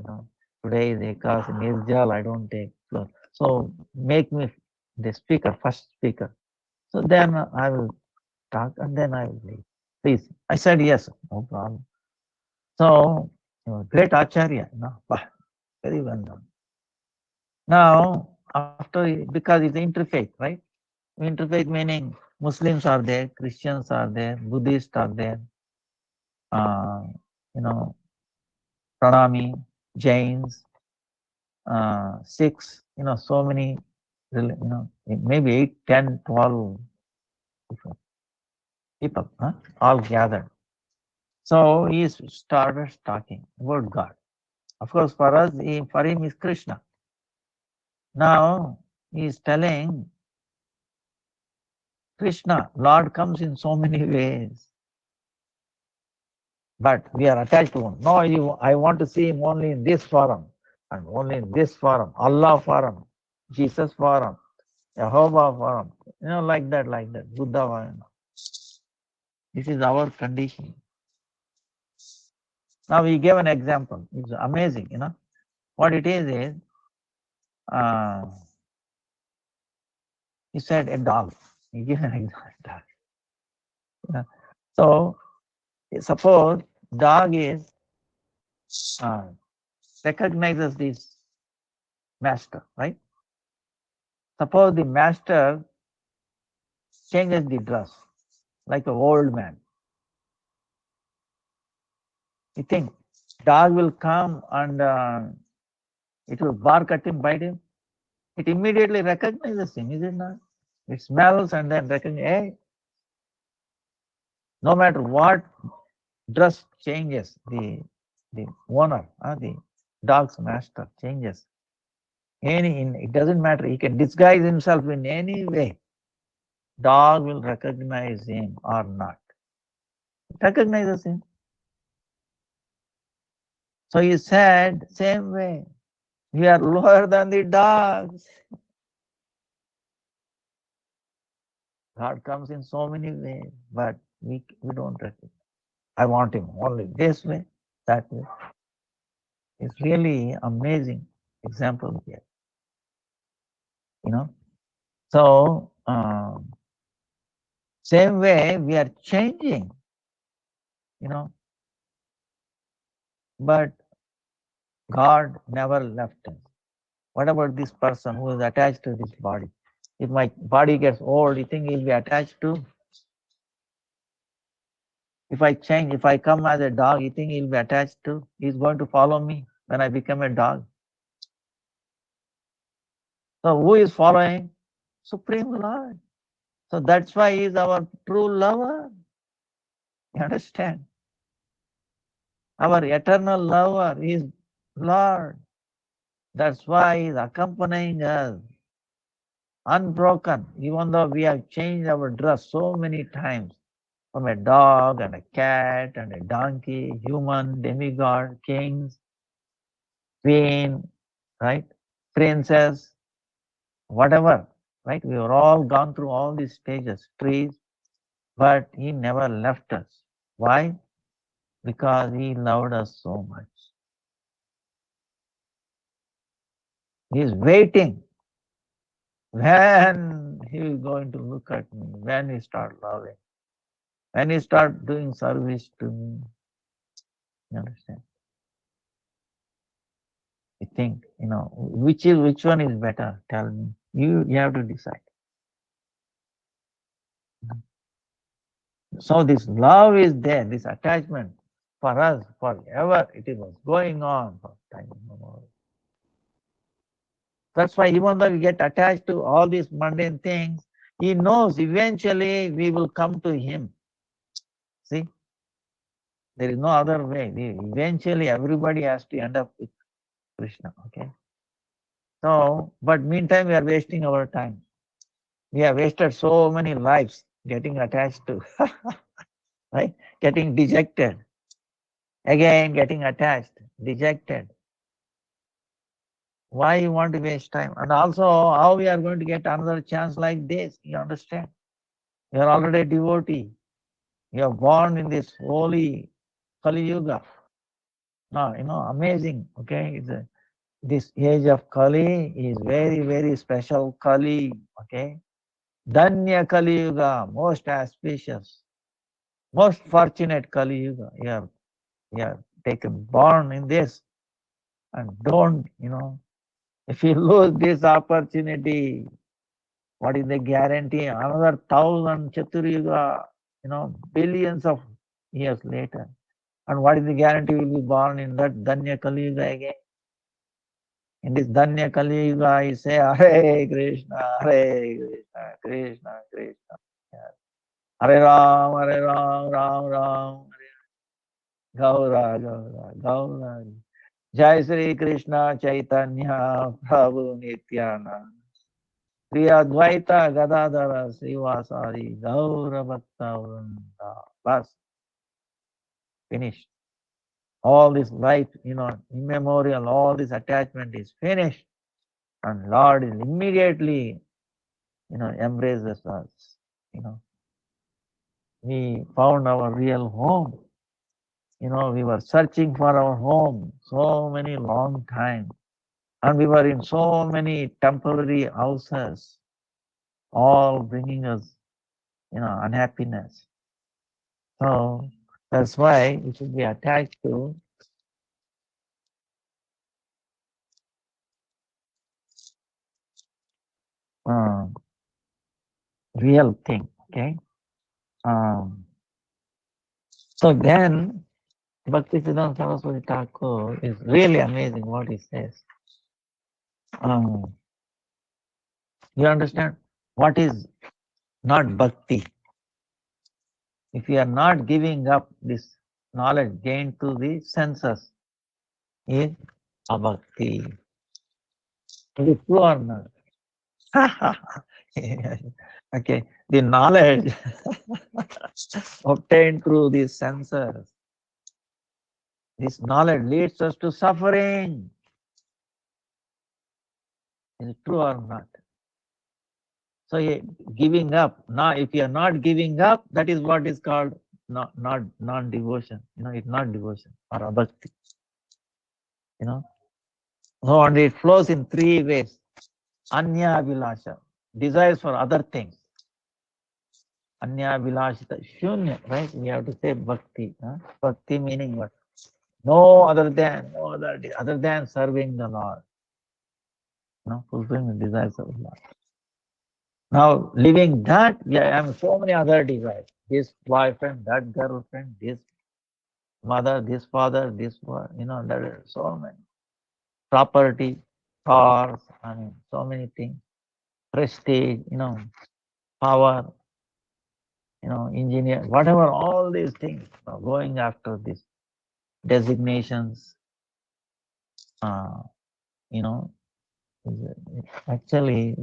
[SPEAKER 1] today is Ekadasi, Nirjal, I don't take floor. So make me the speaker, first speaker. So then I will talk and then I will leave. Please. I said yes, no problem. So great Acharya, very well done. Now, after, because it's interfaith, right? Interfaith meaning Muslims are there, Christians are there, Buddhists are there, uh, you know, Pranami, Jains, Sikhs, so many, maybe 8, 10, 12 different people, all gathered. So he started talking about God. Of course, for us, for him is Krishna. Now he is telling Krishna, Lord comes in so many ways. But we are attached to him. No, I want to see him only in this forum, and only in this forum, Allah forum, Jesus forum, Jehovah forum, like that, Buddha forum. This is our condition. Now we gave an example. It's amazing, What it is, he said a dog. He gave an example. So suppose dog is recognizes this master, right? Suppose the master changes the dress like an old man. You think dog will come and it will bark at him, bite him? It immediately recognizes him, is it not? It smells and then recognizes, hey, no matter what dress changes, the owner, the dog's master changes. It doesn't matter. He can disguise himself in any way. Dog will recognize him or not. It recognizes him. So he said, same way, we are lower than the dogs. God comes in so many ways, but we don't recognize. I want him only this way, that way. It's really amazing example here. So same way we are changing, but God never left us. What about this person who is attached to this body? If my body gets old, you think he'll be attached to? If I change, if I come as a dog, you think he'll be attached to? He's going to follow me when I become a dog. So who is following? Supreme Lord. So that's why he is our true lover. You understand? Our eternal lover is Lord. That's why He's accompanying us, unbroken, even though we have changed our dress so many times from a dog and a cat and a donkey, human, demigod, kings, queen, right? Princess, whatever, right? We were all gone through all these stages, trees, but He never left us. Why? Because He loved us so much. He's waiting. When He is going to look at me, when He start loving, when He start doing service to me, you understand? You think, which one is better? Tell me. You have to decide. So this love is there, this attachment for us forever. It was going on for time. That's why even though we get attached to all these mundane things, He knows eventually we will come to Him. See, there is no other way. Eventually everybody has to end up with Krishna. Okay. So, but meantime we are wasting our time. We have wasted so many lives getting attached to, right? Getting dejected. Again getting attached, dejected. Why you want to waste time? And also, how we are going to get another chance like this? You understand? You are already a devotee. You are born in this holy Kali Yuga. Now, amazing. Okay, this age of Kali is very, very special Kali. Okay, Danya Kali Yuga, most auspicious, most fortunate Kali Yuga. You are taken born in this, and don't, if you lose this opportunity, what is the guarantee? Another 1,000 Chaturyuga, billions of years later. And what is the guarantee you will be born in that Danya Kali Yuga again? In this Danya Kali Yuga, you say, Hare Krishna, Hare Krishna, Krishna, Krishna. Hare Ram, Hare Ram, Ram Ram, Gaura, Gaura, Gaura. Jai Sri Krishna Chaitanya Prabhu Nityananda. Sri Advaita Gadadhara Srivasari Gaura Bhakta Vrinda. Bas, finished. All this life, immemorial, all this attachment is finished. And Lord is immediately, embraces us. We found our real home. We were searching for our home so many long time. And we were in so many temporary houses, all bringing us, unhappiness. So that's why we should be attached to real thing. Okay. So then Bhaktisiddhanta Saraswati Thakur is really amazing what he says. You understand what is not bhakti? If you are not giving up this knowledge gained through the senses, is abhakti. It is true or not? Okay, the knowledge obtained through these senses, this knowledge leads us to suffering. Is it true or not? So giving up. Now, if you are not giving up, that is what is called not non-devotion. It's not devotion or abhakti. So and it flows in three ways. Anya abhilasha, desires for other things. Anya abhilashita, shunya, right? We have to say bhakti. Bhakti meaning what? No other than serving the Lord. Fulfilling the desires of the Lord. Now, leaving that, I have so many other desires. This boyfriend, that girlfriend, this mother, this father, this one, there are so many. Property, cars, so many things. Prestige, power, engineer, whatever, all these things, going after these designations, you know, actually,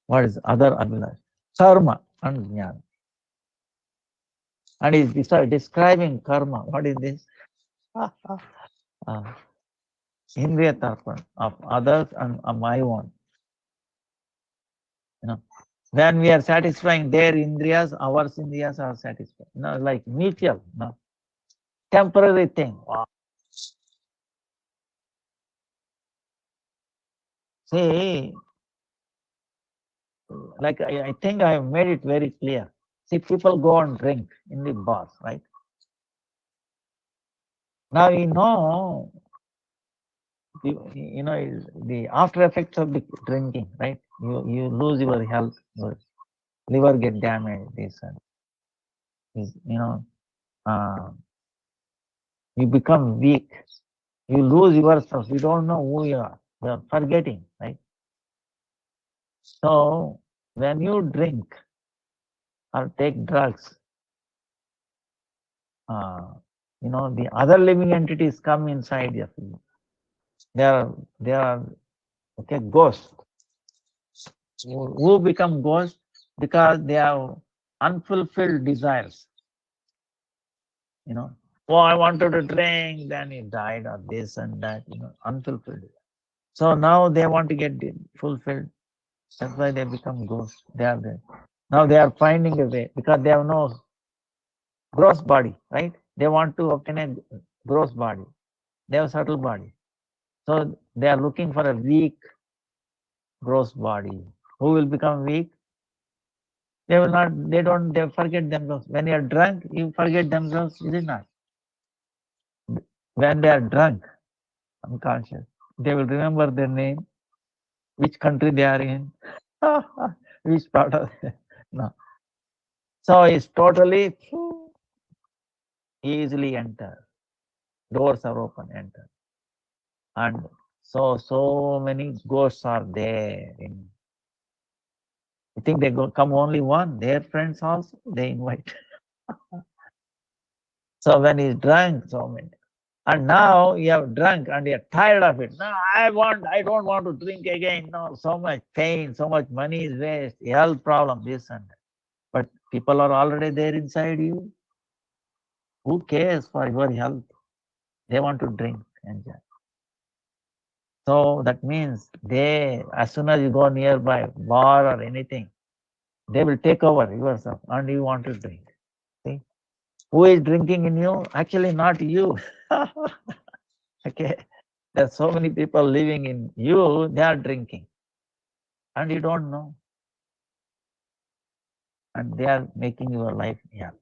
[SPEAKER 1] what is other Abhilash? Karma and Jnana. And he's describing karma. What is this? Indriya tarpan of others and my own. When we are satisfying their indriyas, our indriyas are satisfied. Like mutual, temporary thing. Wow. See, like I think I have made it very clear. See, people go and drink in the bars, right? Now the after effects of the drinking, right? You lose your health, your liver get damaged. Uh, you become weak. You lose yourself. You don't know who you are. You are forgetting, right? So when you drink or take drugs, the other living entities come inside you. They are okay ghosts. Who become ghosts? Because they have unfulfilled desires. Oh, I wanted to drink, then he died, or this and that, unfulfilled. So now they want to get fulfilled. That's why they become ghosts. They are there. Now they are finding a way because they have no gross body, right? They want to obtain a gross body. They have subtle body. So they are looking for a weak gross body. Who will become weak? They will not, they forget themselves. When you are drunk, you forget themselves, is it not? When they are drunk, unconscious, they will remember their name, which country they are in, which part of no. So it's totally easily enter. Doors are open, enter. And so many ghosts are there. You think they come only one? Their friends also they invite. So when he's drunk, so many. And now you have drunk and you're tired of it. No, I don't want to drink again. No, so much pain, so much money is waste, health problem, this and that. But people are already there inside you. Who cares for your health? They want to drink, enjoy. So that means as soon as you go nearby bar or anything, they will take over yourself and you want to drink. See? Who is drinking in you? Actually, not you. Okay. There's so many people living in you, they are drinking. And you don't know. And they are making your life hell.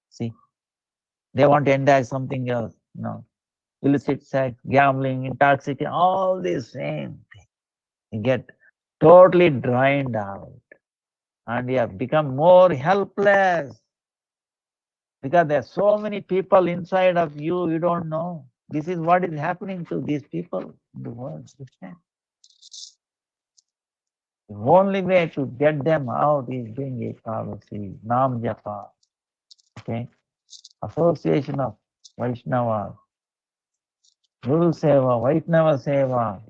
[SPEAKER 1] See? They want to enjoy something else. Illicit sex, gambling, intoxication, all these same things. You get totally drained out. And you have become more helpless. Because there are so many people inside of you, you don't know. This is what is happening to these people in the world. The only way to get them out is doing Ekadasi, Nam Japa, okay? Association of Vaishnava, Guru Seva, Vaishnava Seva,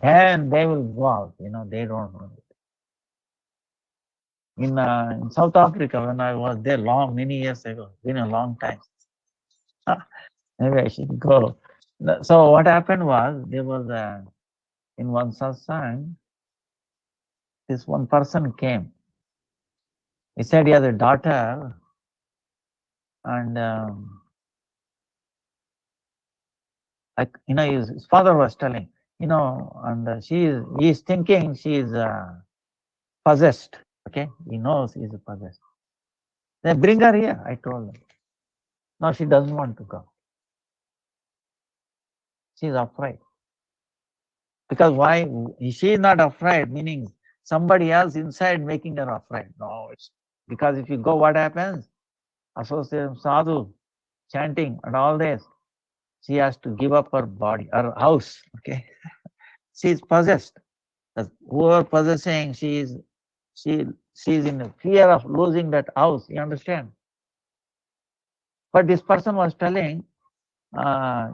[SPEAKER 1] and they will go out, they don't know. In South Africa, when I was there many years ago, been a long time. Maybe I should go. So what happened was, there was in one satsang, this one person came. He said he has a daughter, and his father was telling, and he is thinking she is possessed. Okay, he knows he is possessed. Then bring her here, I told him. No, she doesn't want to go. She is afraid. Because why? She is not afraid, meaning somebody else inside making her afraid. No, it's because if you go, what happens? Associate sadhu, chanting and all this. She has to give up her body, her house. Okay, she is possessed. Whoever possessing, she is in fear of losing that house. You understand? But this person was telling,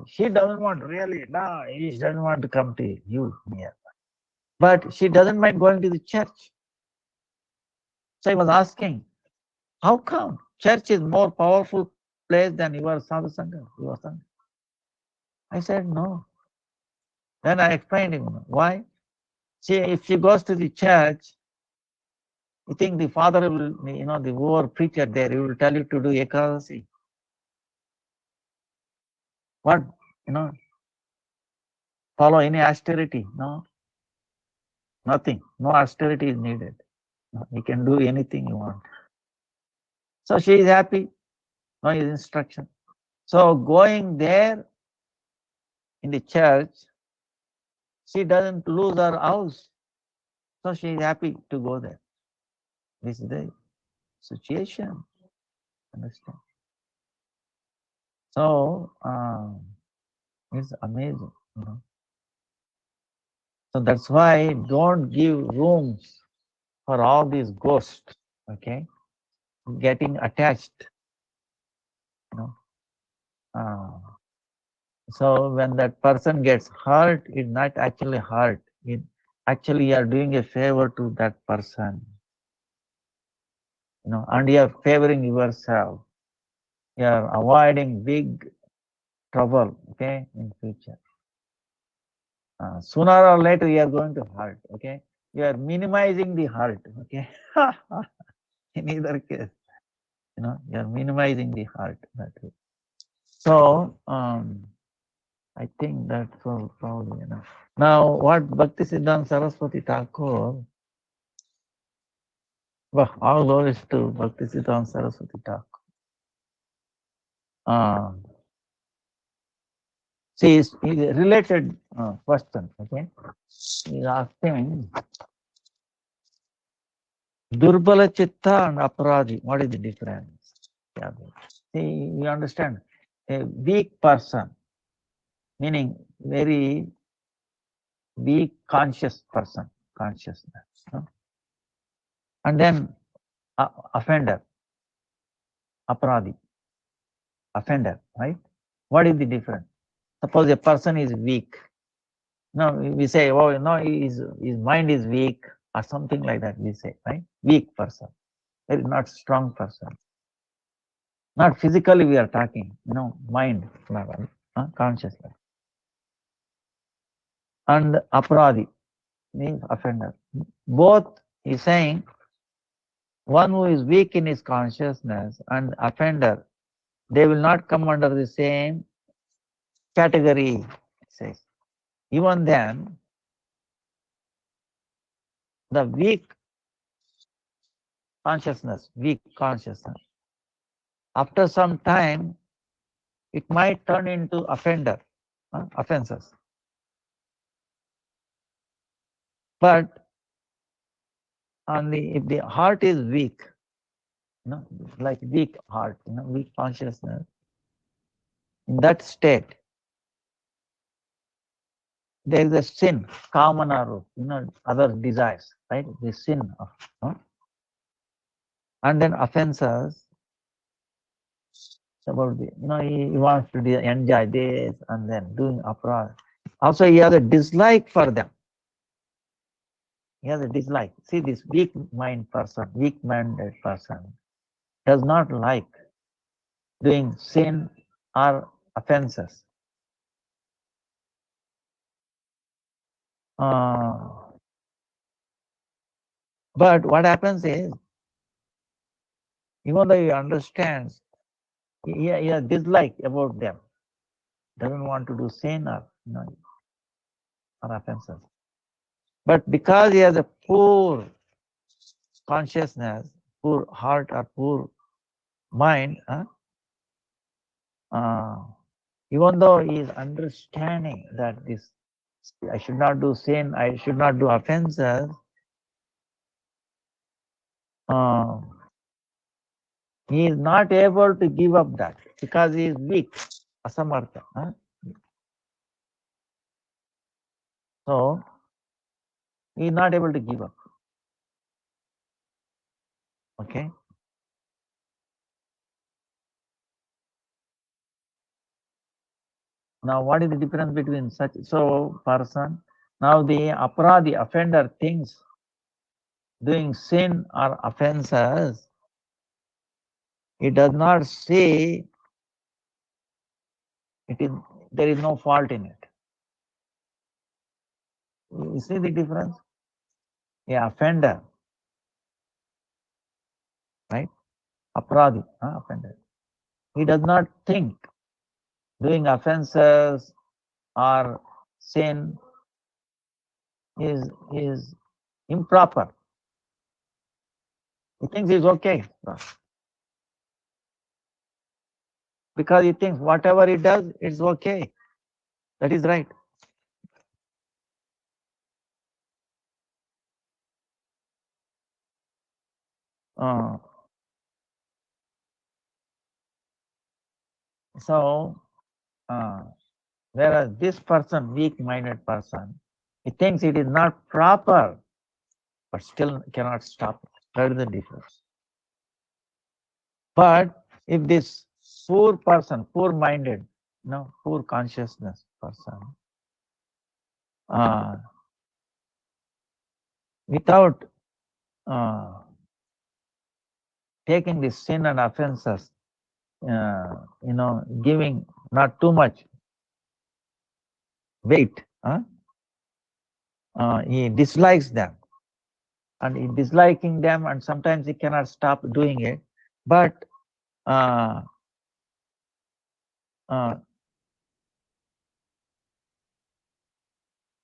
[SPEAKER 1] she doesn't want really, no, he doesn't want to come to you near. But she doesn't mind going to the church. So I was asking, how come church is more powerful place than your sadhu sangha, your sangha? I said, no. Then I explained him why. See, if she goes to the church, you think the father will, the over preacher there, he will tell you to do ekadasi. What, follow any austerity? No, nothing. No austerity is needed. You can do anything you want. So she is happy. No instruction. So going there in the church, she doesn't lose her house. So she is happy to go there. This is the situation. Understand? So it's amazing. So that's why don't give rooms for all these ghosts. Okay, getting attached. So when that person gets hurt, it's not actually hurt. It actually you are doing a favor to that person. And you are favoring yourself. You are avoiding big trouble, okay, in future. Sooner or later you are going to hurt, okay. You are minimizing the hurt, okay. In either case, you are minimizing the hurt that way. So I think that's probably enough. Now, what Bhaktisiddhanta Saraswati Thakur, well, all glories to Bhaktisiddhanta Saraswati Thakur. See, is a related question, okay? He's asking, Durbala Chitta and Aparadhi, what is the difference? Yeah. See, you understand, a weak person, meaning very weak conscious person, consciousness. And then offender, Aparadhi, offender, right? What is the difference? Suppose a person is weak. No, we say, oh, no, his mind is weak or something like that, we say, right? Weak person, not strong person. Not physically we are talking, mind level, consciousness. And aparadhi means offender. Both is saying one who is weak in his consciousness and offender, they will not come under the same category, it says. Even then, the weak consciousness, after some time, it might turn into offender, offenses. But if the heart is weak, like weak heart, weak consciousness, in that state, there is a sin, kamana, other desires, right? The sin of, and then offenses. About the, he wants to enjoy this and then doing aparadha. Also, he has a dislike for them. He has a dislike. See, this weak-minded person does not like doing sin or offenses. But what happens is, even though he understands, he has dislike about them, doesn't want to do sin or offenses. But because he has a poor consciousness, poor heart or poor mind, even though he is understanding that this, I should not do sin, I should not do offenses, he is not able to give up that because he is weak, asamartha. So he is not able to give up. Okay. Now, what is the difference between such person? Now, the aparadi offender thinks doing sin or offenses. It does not say it is there is no fault in it. You see the difference? Yeah, offender, right? Aparadi, offender. He does not think doing offenses or sin is improper. He thinks it's okay because he thinks whatever he does, it's okay. That is right. So, whereas this person, weak-minded person, he thinks it is not proper, but still cannot stop. That is the difference. But if this poor person, poor-minded, poor consciousness person, without taking the sin and offenses, giving not too much weight, he dislikes them, and he disliking them, and sometimes he cannot stop doing it. But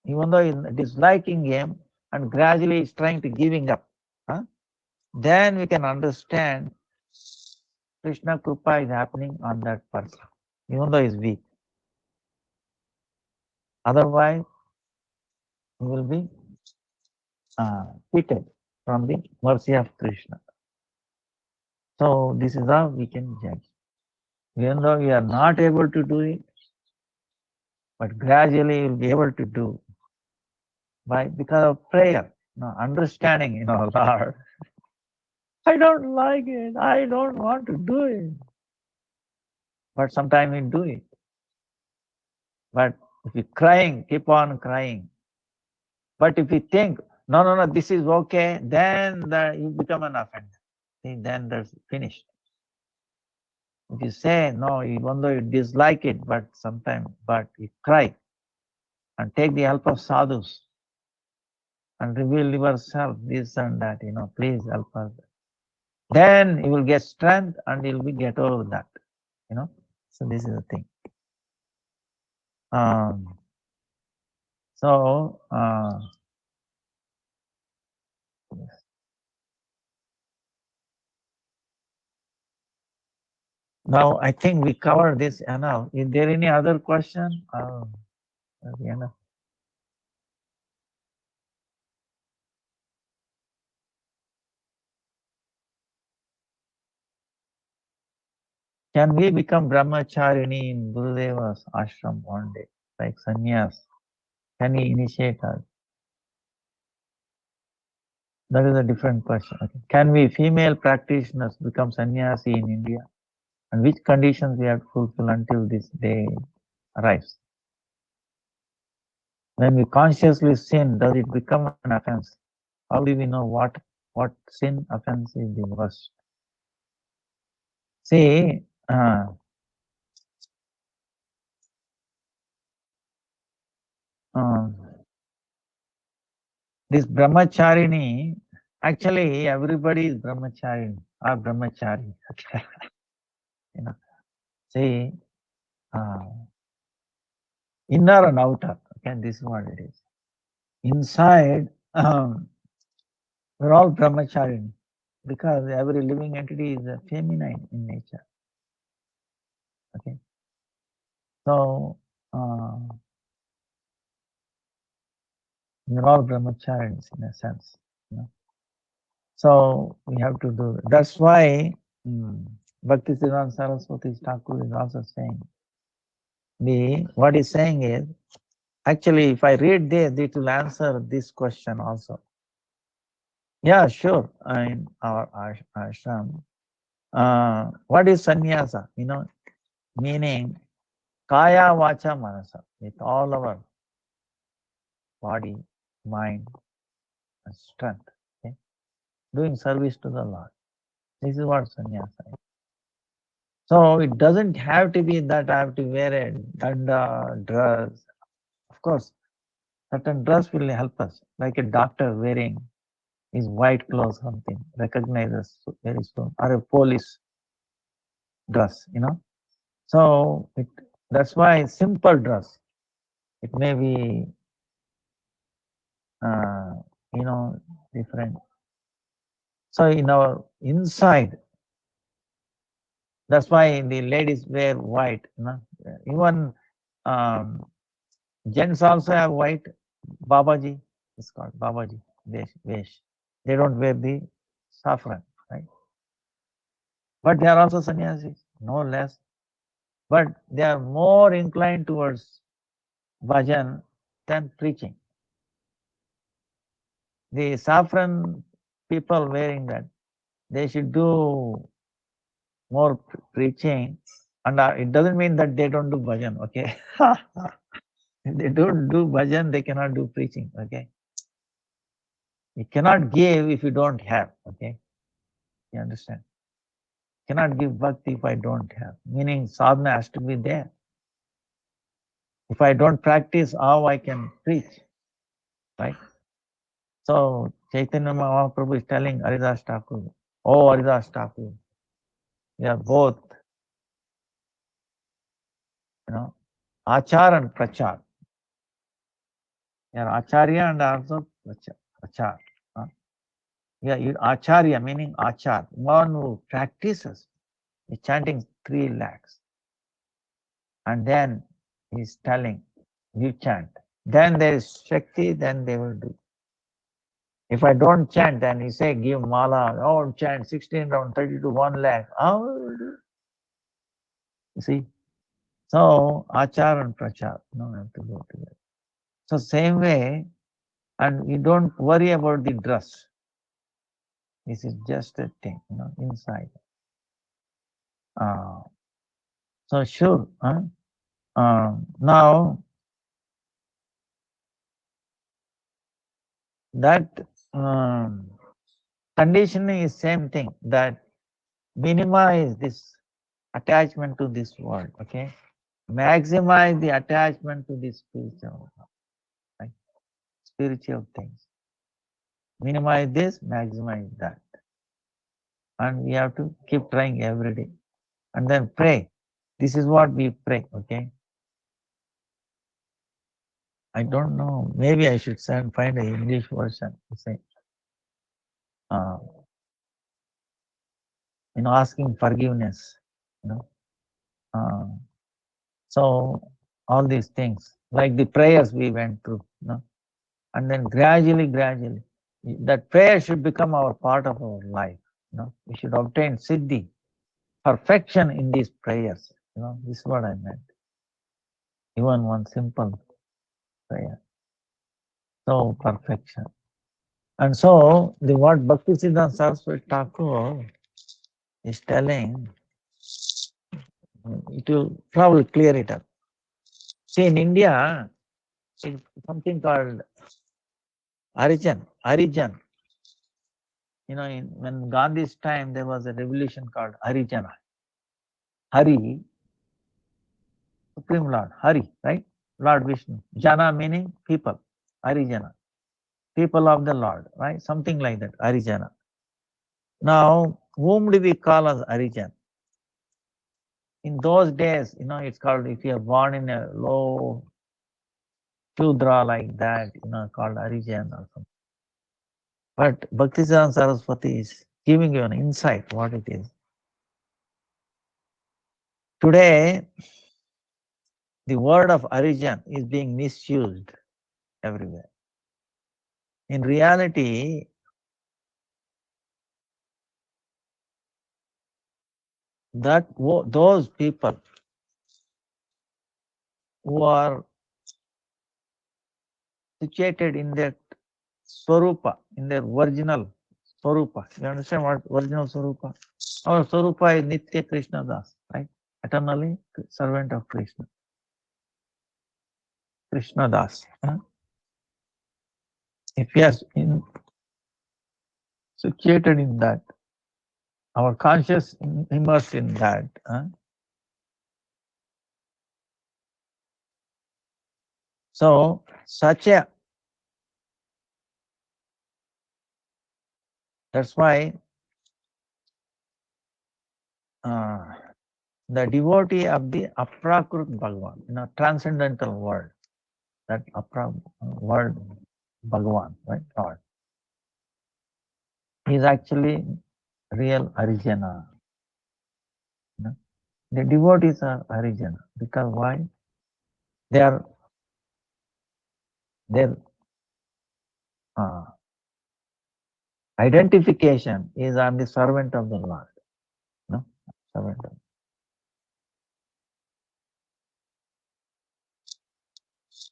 [SPEAKER 1] even though he's disliking him and gradually he's trying to giving up, then we can understand Krishna Krupa is happening on that person, even though he's weak. Otherwise, he will be cheated from the mercy of Krishna. So this is how we can judge. Even though we are not able to do it, but gradually we'll be able to do. Why? Because of prayer, understanding, Lord, I don't like it. I don't want to do it. But sometimes we do it. But if you crying, keep on crying. But if you think, no, this is okay, then you become an offender. See, then that's finished. If you say, no, even though you dislike it, but you cry and take the help of sadhus and reveal yourself, this and that, please help us. Then you will get strength and you will get over that, So this is the thing. Now I think we covered this enough. Is there any other question? Can we become brahmacharini in Gurudeva's ashram one day, like sannyas? Can he initiate us? That is a different question. Okay. Can we female practitioners become sannyasi in India? And which conditions we have to fulfill until this day arrives? When we consciously sin, does it become an offense? How do we know what sin offense is the worst? See, this brahmacharini, actually everybody is brahmacharini or brahmachari. See, inner and outer. Okay, this is what it is. Inside, we're all brahmacharini because every living entity is feminine in nature. Okay, so we're all brahmacharis in a sense. So we have to do. That's why Bhaktisiddhanta Saraswati Thakur is also saying. What he's saying is, actually, if I read this, it will answer this question also. Yeah, sure. In our ashram, what is sannyasa? Meaning Kaya Vacha Manasa, with all our body, mind, and strength. Okay? Doing service to the Lord. This is what sannyasa is. So it doesn't have to be that I have to wear a danda dress. Of course, certain dress will help us, like a doctor wearing his white clothes, something recognizes very soon, or a police dress, So that's why simple dress. It may be, different. So in our inside, that's why the ladies wear white. Even gents also have white. Babaji is called Babaji Vesh. They don't wear the saffron, right? But they are also sannyasis, no less. But they are more inclined towards bhajan than preaching. The saffron people wearing that, they should do more preaching. And it doesn't mean that they don't do bhajan, okay? If they don't do bhajan, they cannot do preaching, okay? You cannot give if you don't have, okay? You understand? Cannot give bhakti if I don't have. Meaning sadhana has to be there. If I don't practice, how I can preach, right? So Chaitanya Mahaprabhu is telling Haridas Thakur, oh Haridas Thakur, we are both, Achar and Prachar. You are Acharya and also Prachar. Yeah, Acharya meaning Achar, one who practices is chanting 3 lakhs. And then he's telling, you chant. Then there is Shakti, then they will do. If I don't chant, then he say, give mala, oh, chant 16 round, 32, 1 lakh. How will we do? You see? So, Achar and Prachar, have to go together. So, same way, and you don't worry about the dress. This is just a thing, inside. So, sure. Now, that conditioning is same thing, that minimize this attachment to this world, okay? Maximize the attachment to the spiritual, right? Spiritual things. Minimize this, maximize that. And we have to keep trying every day. And then pray. This is what we pray, okay? I don't know. Maybe I should find an English version to say, asking forgiveness, So all these things, like the prayers we went through, and then gradually, that prayer should become our part of our life. We should obtain siddhi, perfection in these prayers. This is what I meant. Even one simple prayer. So perfection. And so the what Bhaktisiddhanta Saraswati Thakur is telling, it will probably clear it up. See, in India, it's something called Harijan. When Gandhi's time, there was a revolution called Harijana. Hari, Supreme Lord, Hari, right? Lord Vishnu. Jana meaning people, Harijana. People of the Lord, right? Something like that, Harijana. Now, whom do we call as Harijan? In those days, it's called, if you are born in a low Shudra like that, called Harijan or something. But Bhaktisiddhanta Saraswati is giving you an insight what it is. Today, the word of Harijan is being misused everywhere. In reality, those people who are situated in their Swarupa, in their original Swarupa. You understand what original Swarupa? Our Swarupa is Nitya Krishna Das, right? Eternally servant of Krishna. Krishna Das. If we are situated in that, our conscious immersed in that, so such a, that's why the devotee of the Aprakrut Bhagavan, transcendental world, that world Bhagavan, right, Lord, is actually real Harijana. The devotees are Harijana because why? Their identification is I'm the servant of the Lord. No, servant of.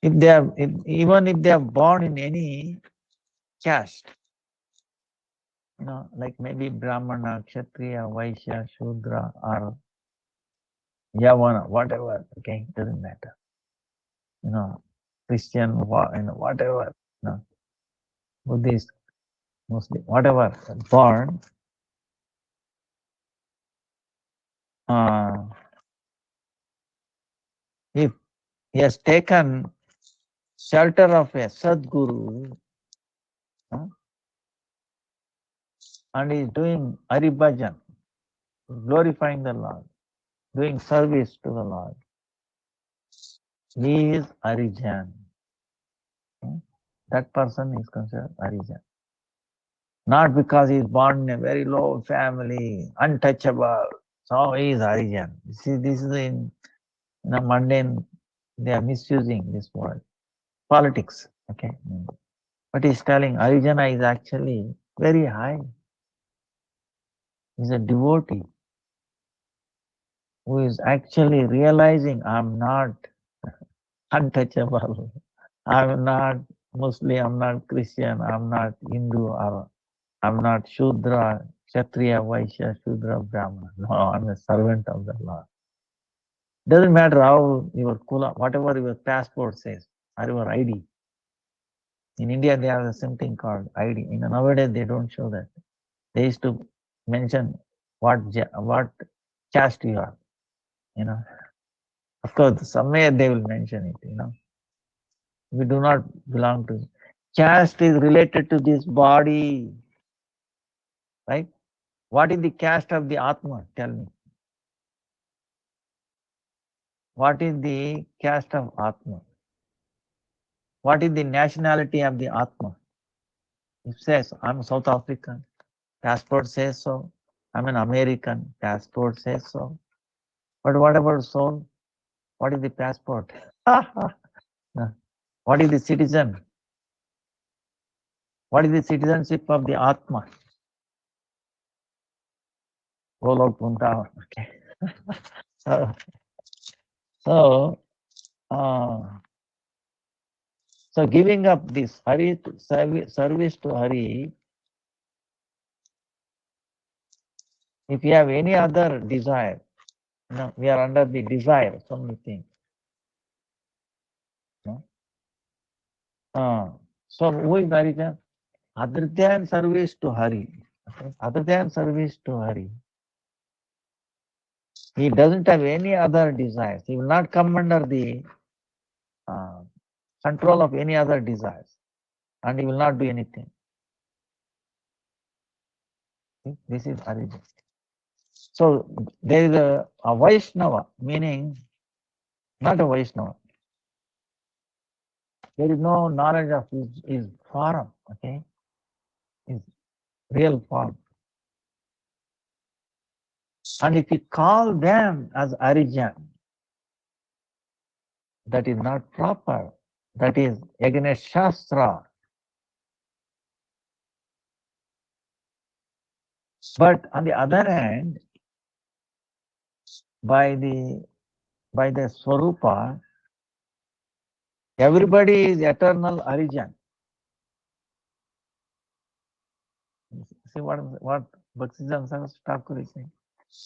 [SPEAKER 1] If they are, even if they are born in any caste, like maybe Brahmana, Kshatriya, Vaishya, Shudra, or Yavana, whatever, okay, doesn't matter. Christian, whatever, Buddhist, Muslim, whatever, born, if he has taken shelter of a Sadguru, and is doing Haribhajan, glorifying the Lord, doing service to the Lord, he is Harijan. That person is considered Harijan. Not because he is born in a very low family, untouchable, so he is Harijan. See, this is in a mundane, they are misusing this word. Politics, okay. But he's telling Harijana is actually very high. He's a devotee who is actually realizing I'm not untouchable. I'm not Muslim, I'm not Christian, I'm not Hindu, or I'm not Shudra, Kshatriya, Vaishya, Shudra, Brahmana. No, I'm a servant of the Lord. Doesn't matter how your kula, whatever your passport says, or your ID. In India, they have something called ID. Nowadays, they don't show that. They used to mention what caste you are. Of course, somewhere they will mention it. We do not belong to. Caste is related to this body, right? What is the caste of the Atma? Tell me. What is the caste of Atma? What is the nationality of the Atma? It says, I'm South African. Passport says so. I'm an American. Passport says so. But what about soul? What is the passport? What is the citizen? What is the citizenship of the Atma? Golok Punta. Okay. So, so giving up this Hari service to Hari, if you have any other desire, we are under the desire, so many things. So who is Harijan? Other than service to Hari, other than service to Hari, he doesn't have any other desires. He will not come under the control of any other desires, and he will not do anything. This is Harijan. So there is a Vaishnava, meaning not a Vaishnava. There is no knowledge of his form, okay? His real form. And if you call them as Harijan, that is not proper. That is against Shastra. But on the other hand, by the Swarupa, everybody is eternal Harijan. See what Bhaktisiddhanta Thakur is saying.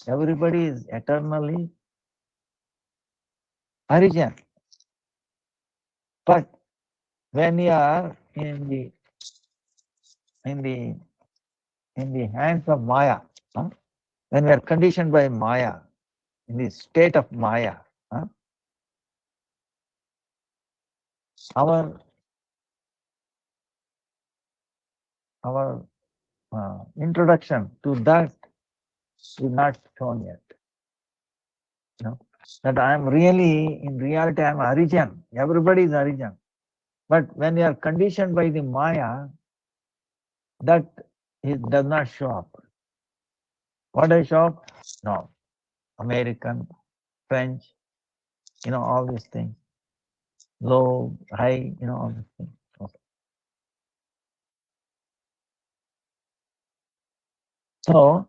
[SPEAKER 1] Everybody is eternally Harijan. But when you are in the hands of Maya, huh? When we are conditioned by Maya, in the state of Maya, huh? our introduction to that is not shown yet. You know, that I am really, in reality, I am Arijan. Everybody is Arijan. But when you are conditioned by the Maya, that it does not show up. What does show up? No. American, French, all these things. Low, high, all these things. Okay. So,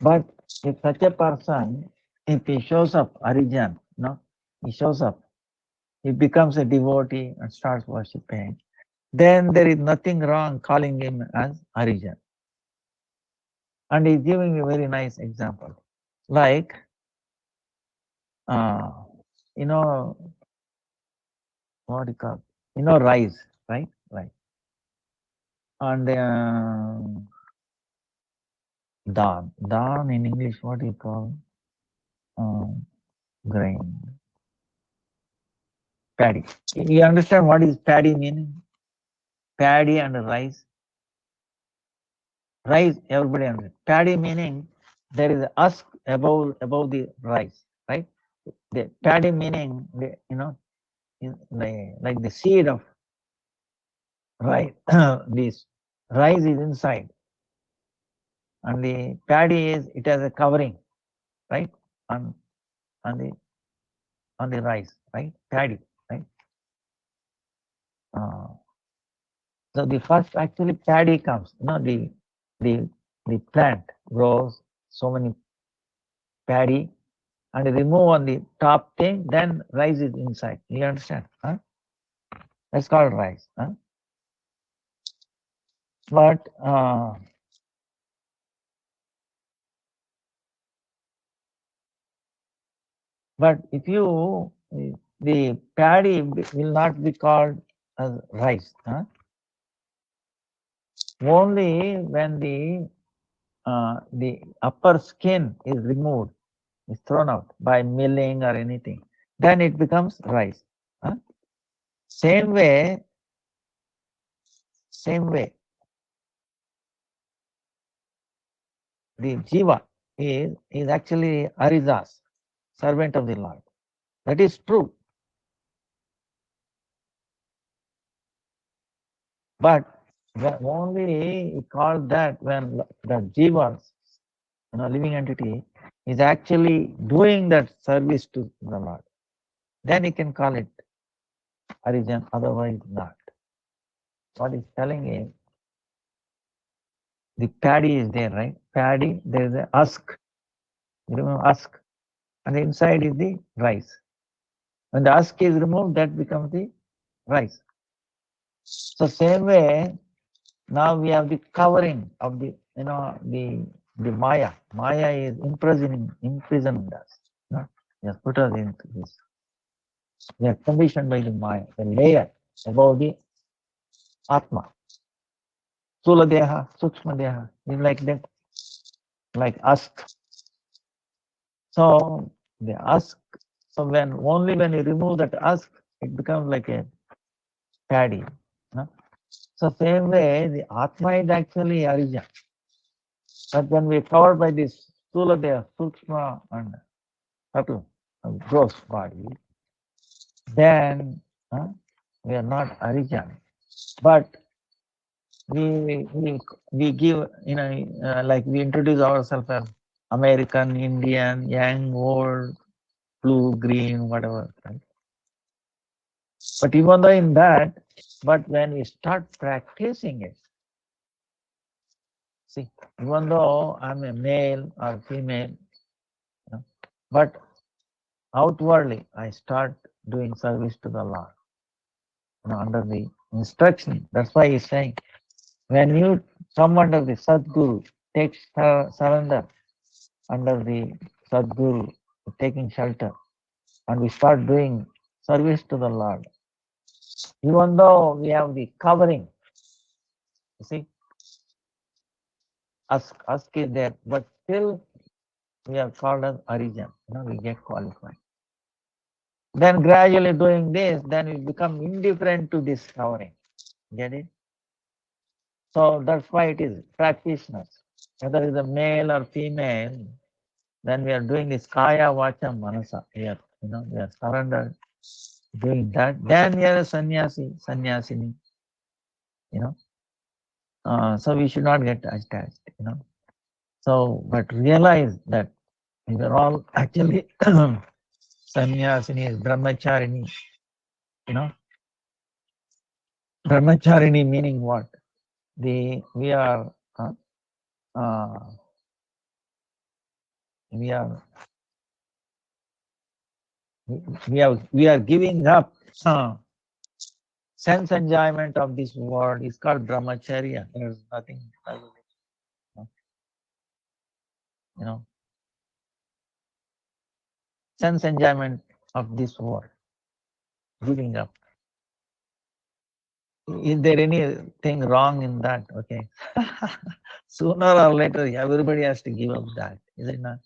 [SPEAKER 1] but if such a person, if he shows up, Arijan, he shows up, he becomes a devotee and starts worshipping, then there is nothing wrong calling him as Arijan. And he's giving a very nice example. Like, what do you call, rice, right? Right. And daan in English, what do you call? Grain. Paddy. You understand what is paddy meaning? Paddy and rice. Rice, everybody understands. Paddy meaning there is a husk above the rice, right? The paddy meaning, like the seed of rice. This rice is inside, and the paddy it has a covering, right? On the rice, right? Paddy, right? So the first actually paddy comes. The plant grows so many paddy and remove on the top thing, then rice is inside. You understand? Huh? That's called rice. Huh? But if you, the paddy will not be called as rice. Huh? Only when the upper skin is removed, is thrown out by milling or anything, then it becomes rice. Huh? Same way, the jiva is actually Aridas, servant of the Lord. That is true. But only called that when the jiva, living entity, is actually doing that service to the Lord. Then you can call it Arijan, otherwise not. What he's telling is, the paddy is there, right? Paddy, there is a husk. You remember husk? And inside is the rice. When the husk is removed, that becomes the rice. So same way, now we have the covering of the, the Maya. Maya is imprisoned us. Just put us into this. We are conditioned by the Maya, the layer above the Atma. Sula Deha, Sukshma Deha, is like that, like husk. So the husk, so only when you remove that husk, it becomes like a paddy. So same way, the Atma is actually Arija. But when we are covered by this Sula Deha, Sukshma and subtle, gross body, then we are not Arijan. But we give, like we introduce ourselves as American, Indian, young, old, blue, green, whatever. Right? But even though in that, but when we start practicing it, see, even though I'm a male or female, but outwardly I start doing service to the Lord, under the instruction. That's why he's saying, When you come under the Sadguru, take surrender under the Sadguru, taking shelter, and we start doing service to the Lord. Even though we have the covering, you see, ask is there, but still we are called as Arijan. We get qualified. Then gradually doing this, then we become indifferent to this covering. Get it? So that's why it is practitioners. Whether it is a male or female, then we are doing this Kaya Vacha Manasa here. We are surrendered doing that. Then we are a sannyasi, sannyasini. So we should not get attached. So, but realize that we are all actually sannyasini, brahmacharini. Brahmacharini meaning what? We are giving up sense enjoyment of this world. Is called brahmacharya. There's nothing. Sense enjoyment of this world. Giving up. Is there anything wrong in that? Okay. Sooner or later, everybody has to give up that, is it not?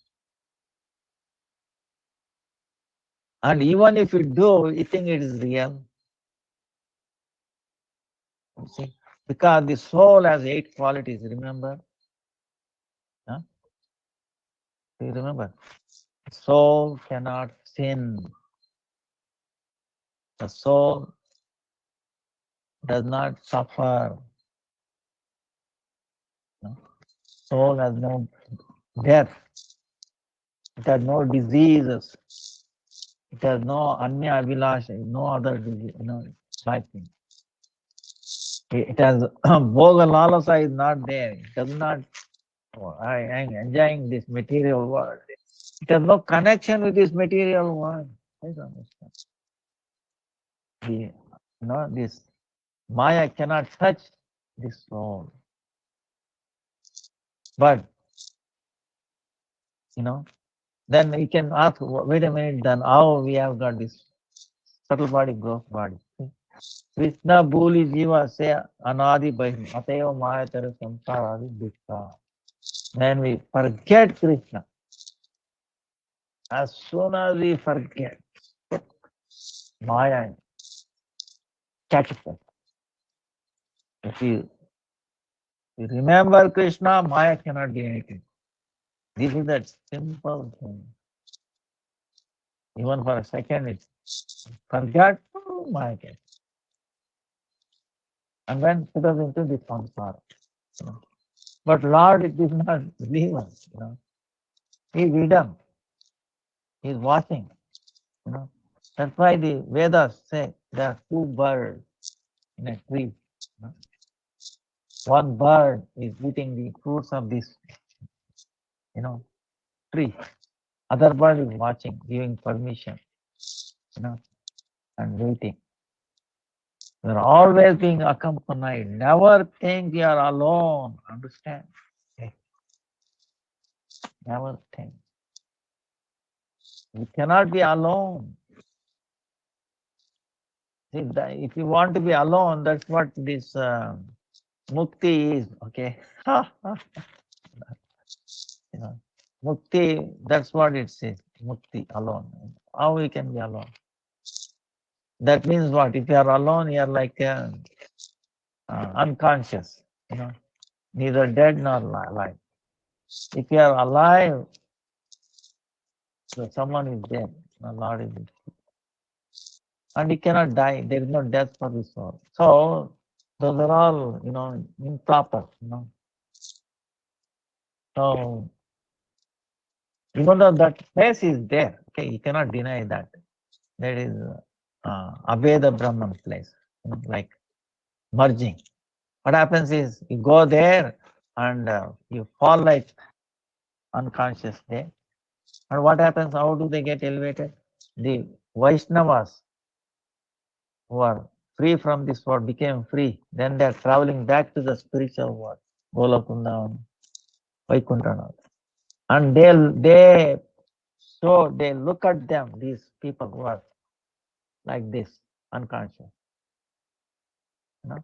[SPEAKER 1] And even if you do, you think it is real. See, because the soul has 8 qualities, remember? Huh? Do you remember? The soul cannot sin. The soul does not suffer. Soul has no death. It has no diseases. It has no anya abhilasha, no other disease, life thing. It has bhoga lalasa is not there. It does not. I am enjoying this material world. It has no connection with this material world. I don't understand. This Maya cannot touch this soul. But then you can ask, wait a minute, then how we have got this subtle body, gross body? Krishna Bhuli Jiva say Anadi Bahim Ateo Maya Tara Samsara Dukkha. Then we forget Krishna. As soon as we forget, Maya catches us. If you remember Krishna, Maya cannot do anything. This is that simple thing. Even for a second, it's forget, Maya can. And then put us into the samsara. But Lord, it is not leave us. He is hidden. He is watching. That's why the Vedas say there are 2 birds in a tree. One bird is eating the fruits of this, tree. Other bird is watching, giving permission, and waiting. We are always being accompanied. Never think you are alone. Understand? Okay. Never think. You cannot be alone. See, if you want to be alone, that's what this mukti is. Okay. Mukti, that's what it says. Mukti, alone. How we can be alone? That means what? If you are alone, you are like unconscious. Neither dead nor alive. If you are alive, so someone is dead. The Lord is dead. And he cannot die. There is no death for the soul. So those are all, improper. So even though that place is there, okay, you cannot deny that. That is Abheda Brahman place, like merging. What happens is you go there and you fall like unconscious there. And what happens? How do they get elevated? The Vaishnavas who are free from this world, became free. Then they are traveling back to the spiritual world, Golakunda, Vaikuntha. And they look at them, these people who are like this, unconscious. You know?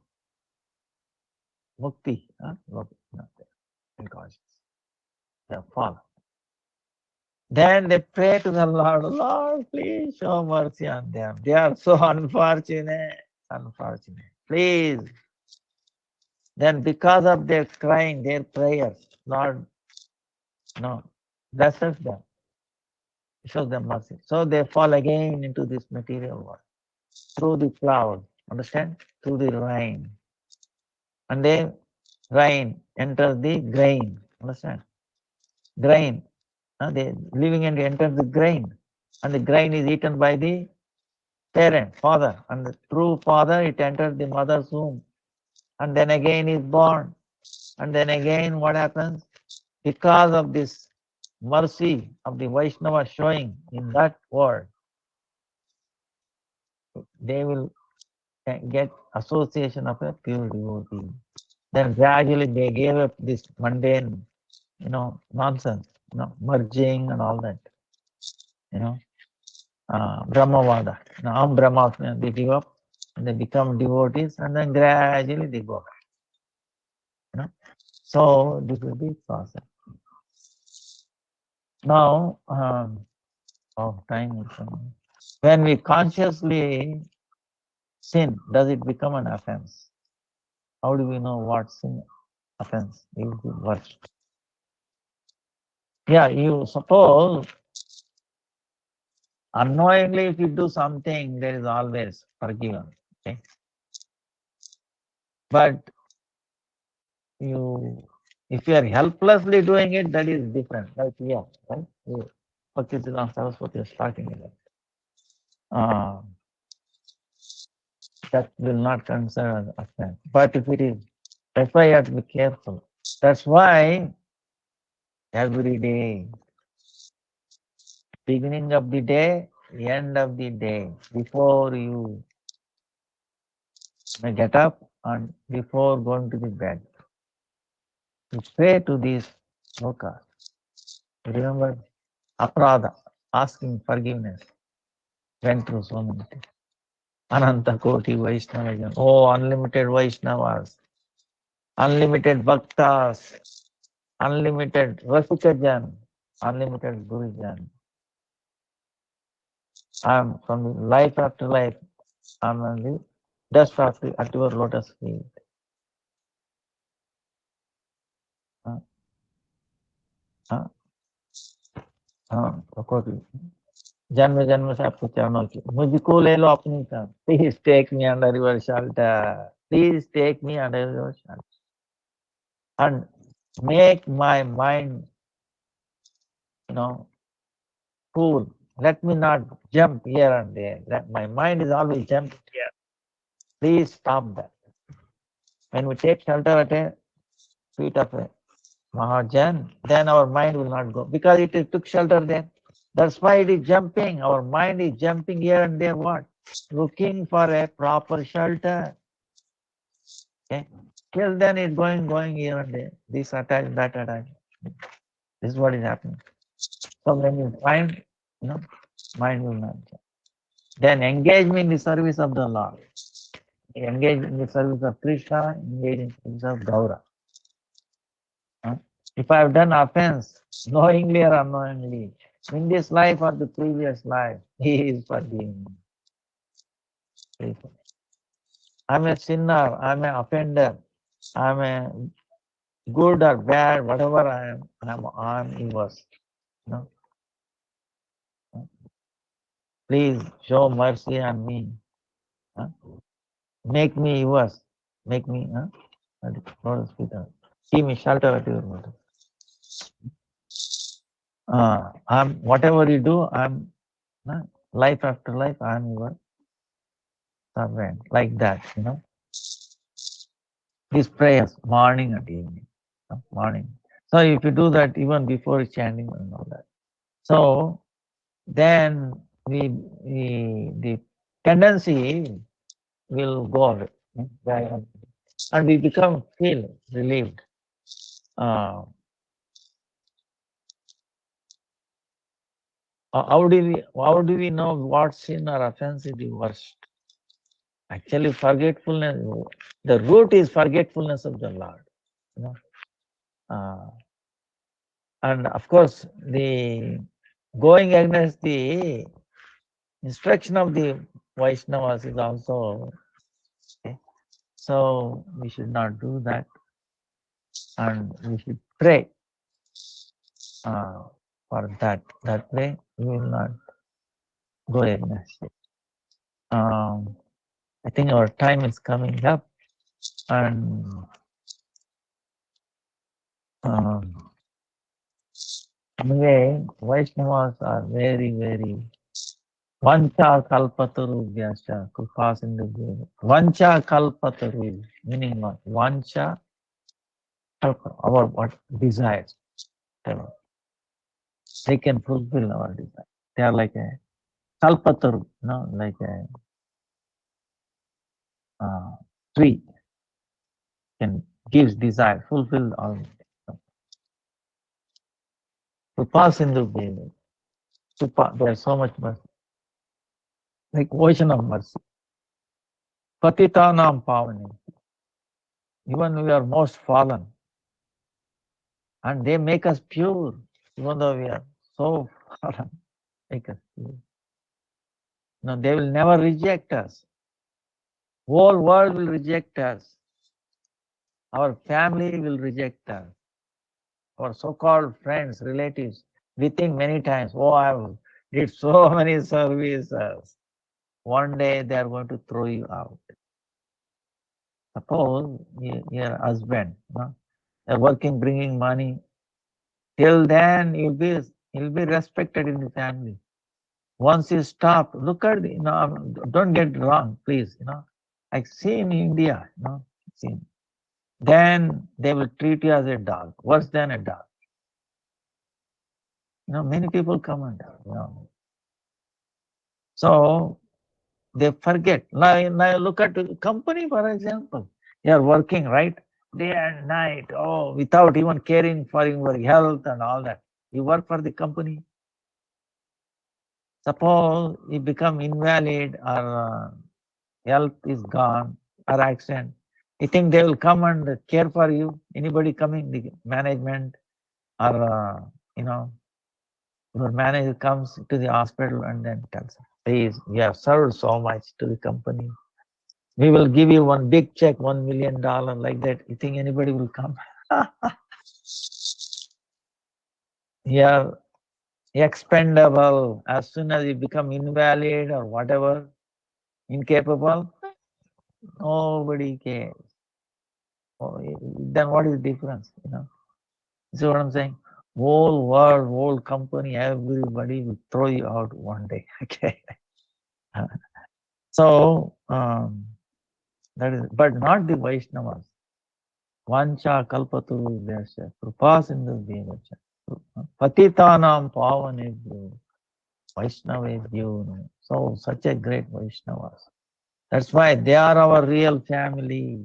[SPEAKER 1] Mukti, look, not there, unconscious. They fall. Then they pray to the Lord, Lord, please show mercy on them. They are so unfortunate. Please. Then because of their crying, their prayers, Lord, no, blesses them, shows them mercy. So they fall again into this material world through the cloud, understand? Through the rain. And then rain enters the grain, understand? Grain. They living and enters the grain. And the grain is eaten by the parent, father. And through father, it enters the mother's womb. And then again is born. And then again, what happens? Because of this mercy of the Vaishnava showing in that world, they will get association of a pure devotee. Then gradually they gave up this mundane, nonsense, merging and all that, Brahmavada. Now, Brahmasmi, they give up and they become devotees and then gradually they go back. So this will be process. Now, time is coming. When we consciously sin, does it become an offense? How do we know what sin offense is the worst? Yeah, you suppose unknowingly if you do something, there is always forgiven. Okay? But if you are helplessly doing it, that is different. Like here, right? Bhaktisiddhanta Saraswati is talking about. That will not consider offense. But if it is, that's why you have to be careful. That's why every day, beginning of the day, end of the day, before you may get up and before going to the bed, you pray to these slokas. Remember, aprada, asking forgiveness, went through so many things. Ananta Koti Vaishnava, oh unlimited Vaishnavas, unlimited Bhaktas, unlimited Rasikajan, unlimited Gurujan. I'm from life after life, I'm on the dust at your lotus feet. जन्म जन्म से आपको चरणों की मुझको ले लो अपनी तरफ. Please take me under your shelter. Please take me under your shelter. And make my mind, cool. Let me not jump here and there. That my mind is always jumping here. Please stop that. When we take shelter at a feet of a Mahajan, then our mind will not go because it took shelter there. That's why it is jumping. Our mind is jumping here and there. What? Looking for a proper shelter. Okay. Till then it's going here and there. This attack, that attack. This is what is happening. So when you find, mind will not jump. Then engage me in the service of the Lord. Engage in the service of Krishna, engage in the service of Gaura. If I have done offense, knowingly or unknowingly, in this life or the previous life, He is forgiving me. I'm a sinner, I'm an offender, I'm a good or bad, whatever I am, I'm yours. Please show mercy on me. Make me yours. Make me, give me shelter at your water. Whatever you do, I'm life after life, I'm your servant. Like that, These prayers, morning and evening. Morning. So if you do that even before chanting and all that. So then the tendency will go away. And we feel relieved. How do we know what sin or offense is the worst? Actually, forgetfulness, the root is forgetfulness of the Lord. You know? And of course, the going against the instruction of the Vaishnavas is also okay. So we should not do that, and we should pray for that. That way we will not go against it. I think our time is coming up, and anyway, Vaishnavas are very, very Vancha kalpataru vyasya kupas in the game. Vancha kalpataru, meaning what? Vancha kalpa, our what desires. They can fulfill our desire. They are like a kalpataru, no, like a tree. Can gives desire, fulfill all. Kupas in the game. There's so much mercy. Like ocean of mercy. Patitanam pavani. Even we are most fallen. And they make us pure, even though we are so fallen. Make us pure. No, they will never reject us. Whole world will reject us. Our family will reject us. Our so-called friends, relatives, we think many times, oh, I did so many services. One day they are going to throw you out. Suppose your husband, they're working, bringing money. Till then, you'll be respected in the family. Once you stop, look at, don't get wrong, please, Like see in India, see. Then they will treat you as a dog, worse than a dog. Many people come and, So they forget. Now look at the company, for example. You are working, right? Day and night, without even caring for your health and all that. You work for the company. Suppose you become invalid or health is gone or accident. You think they will come and care for you? Anybody coming, the management or, your manager comes to the hospital and then tells, please, we have served so much to the company. We will give you one big check, $1 million, like that. You think anybody will come? Yeah, expendable. As soon as you become invalid or whatever, incapable, nobody cares. Then what is the difference? See what I'm saying? Whole world, whole company, everybody will throw you out one day. Okay. So that is, but not the Vaishnavas. Vancha kalpaturu vyasya krupasindhu devacha patitanam pavanebhyo Vaishnavebhyo. So such a great Vaishnavas. That's why they are our real family.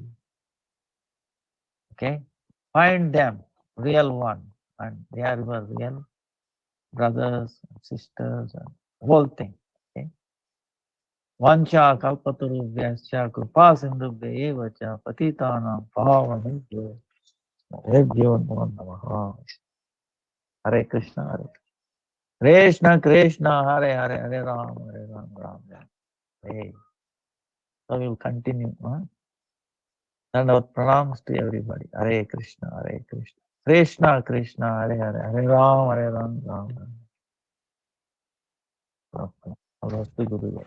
[SPEAKER 1] Okay? Find them, real one. And they are your real brothers, sisters, and whole thing. Okay? Vancha kalpaturu vyasya krupasindhu devacha patitanam pavanebhyo Namaha. Hare Krishna, Hare Krishna, Krishna, Hare Hare, Hare Ram, Ram Ram. Hey. So we will continue. And our pranams to everybody. Hare Krishna, Hare Krishna. Krishna, Krishna, Hare Hare, Hare Ram, Ram Ram. Namaste Guru.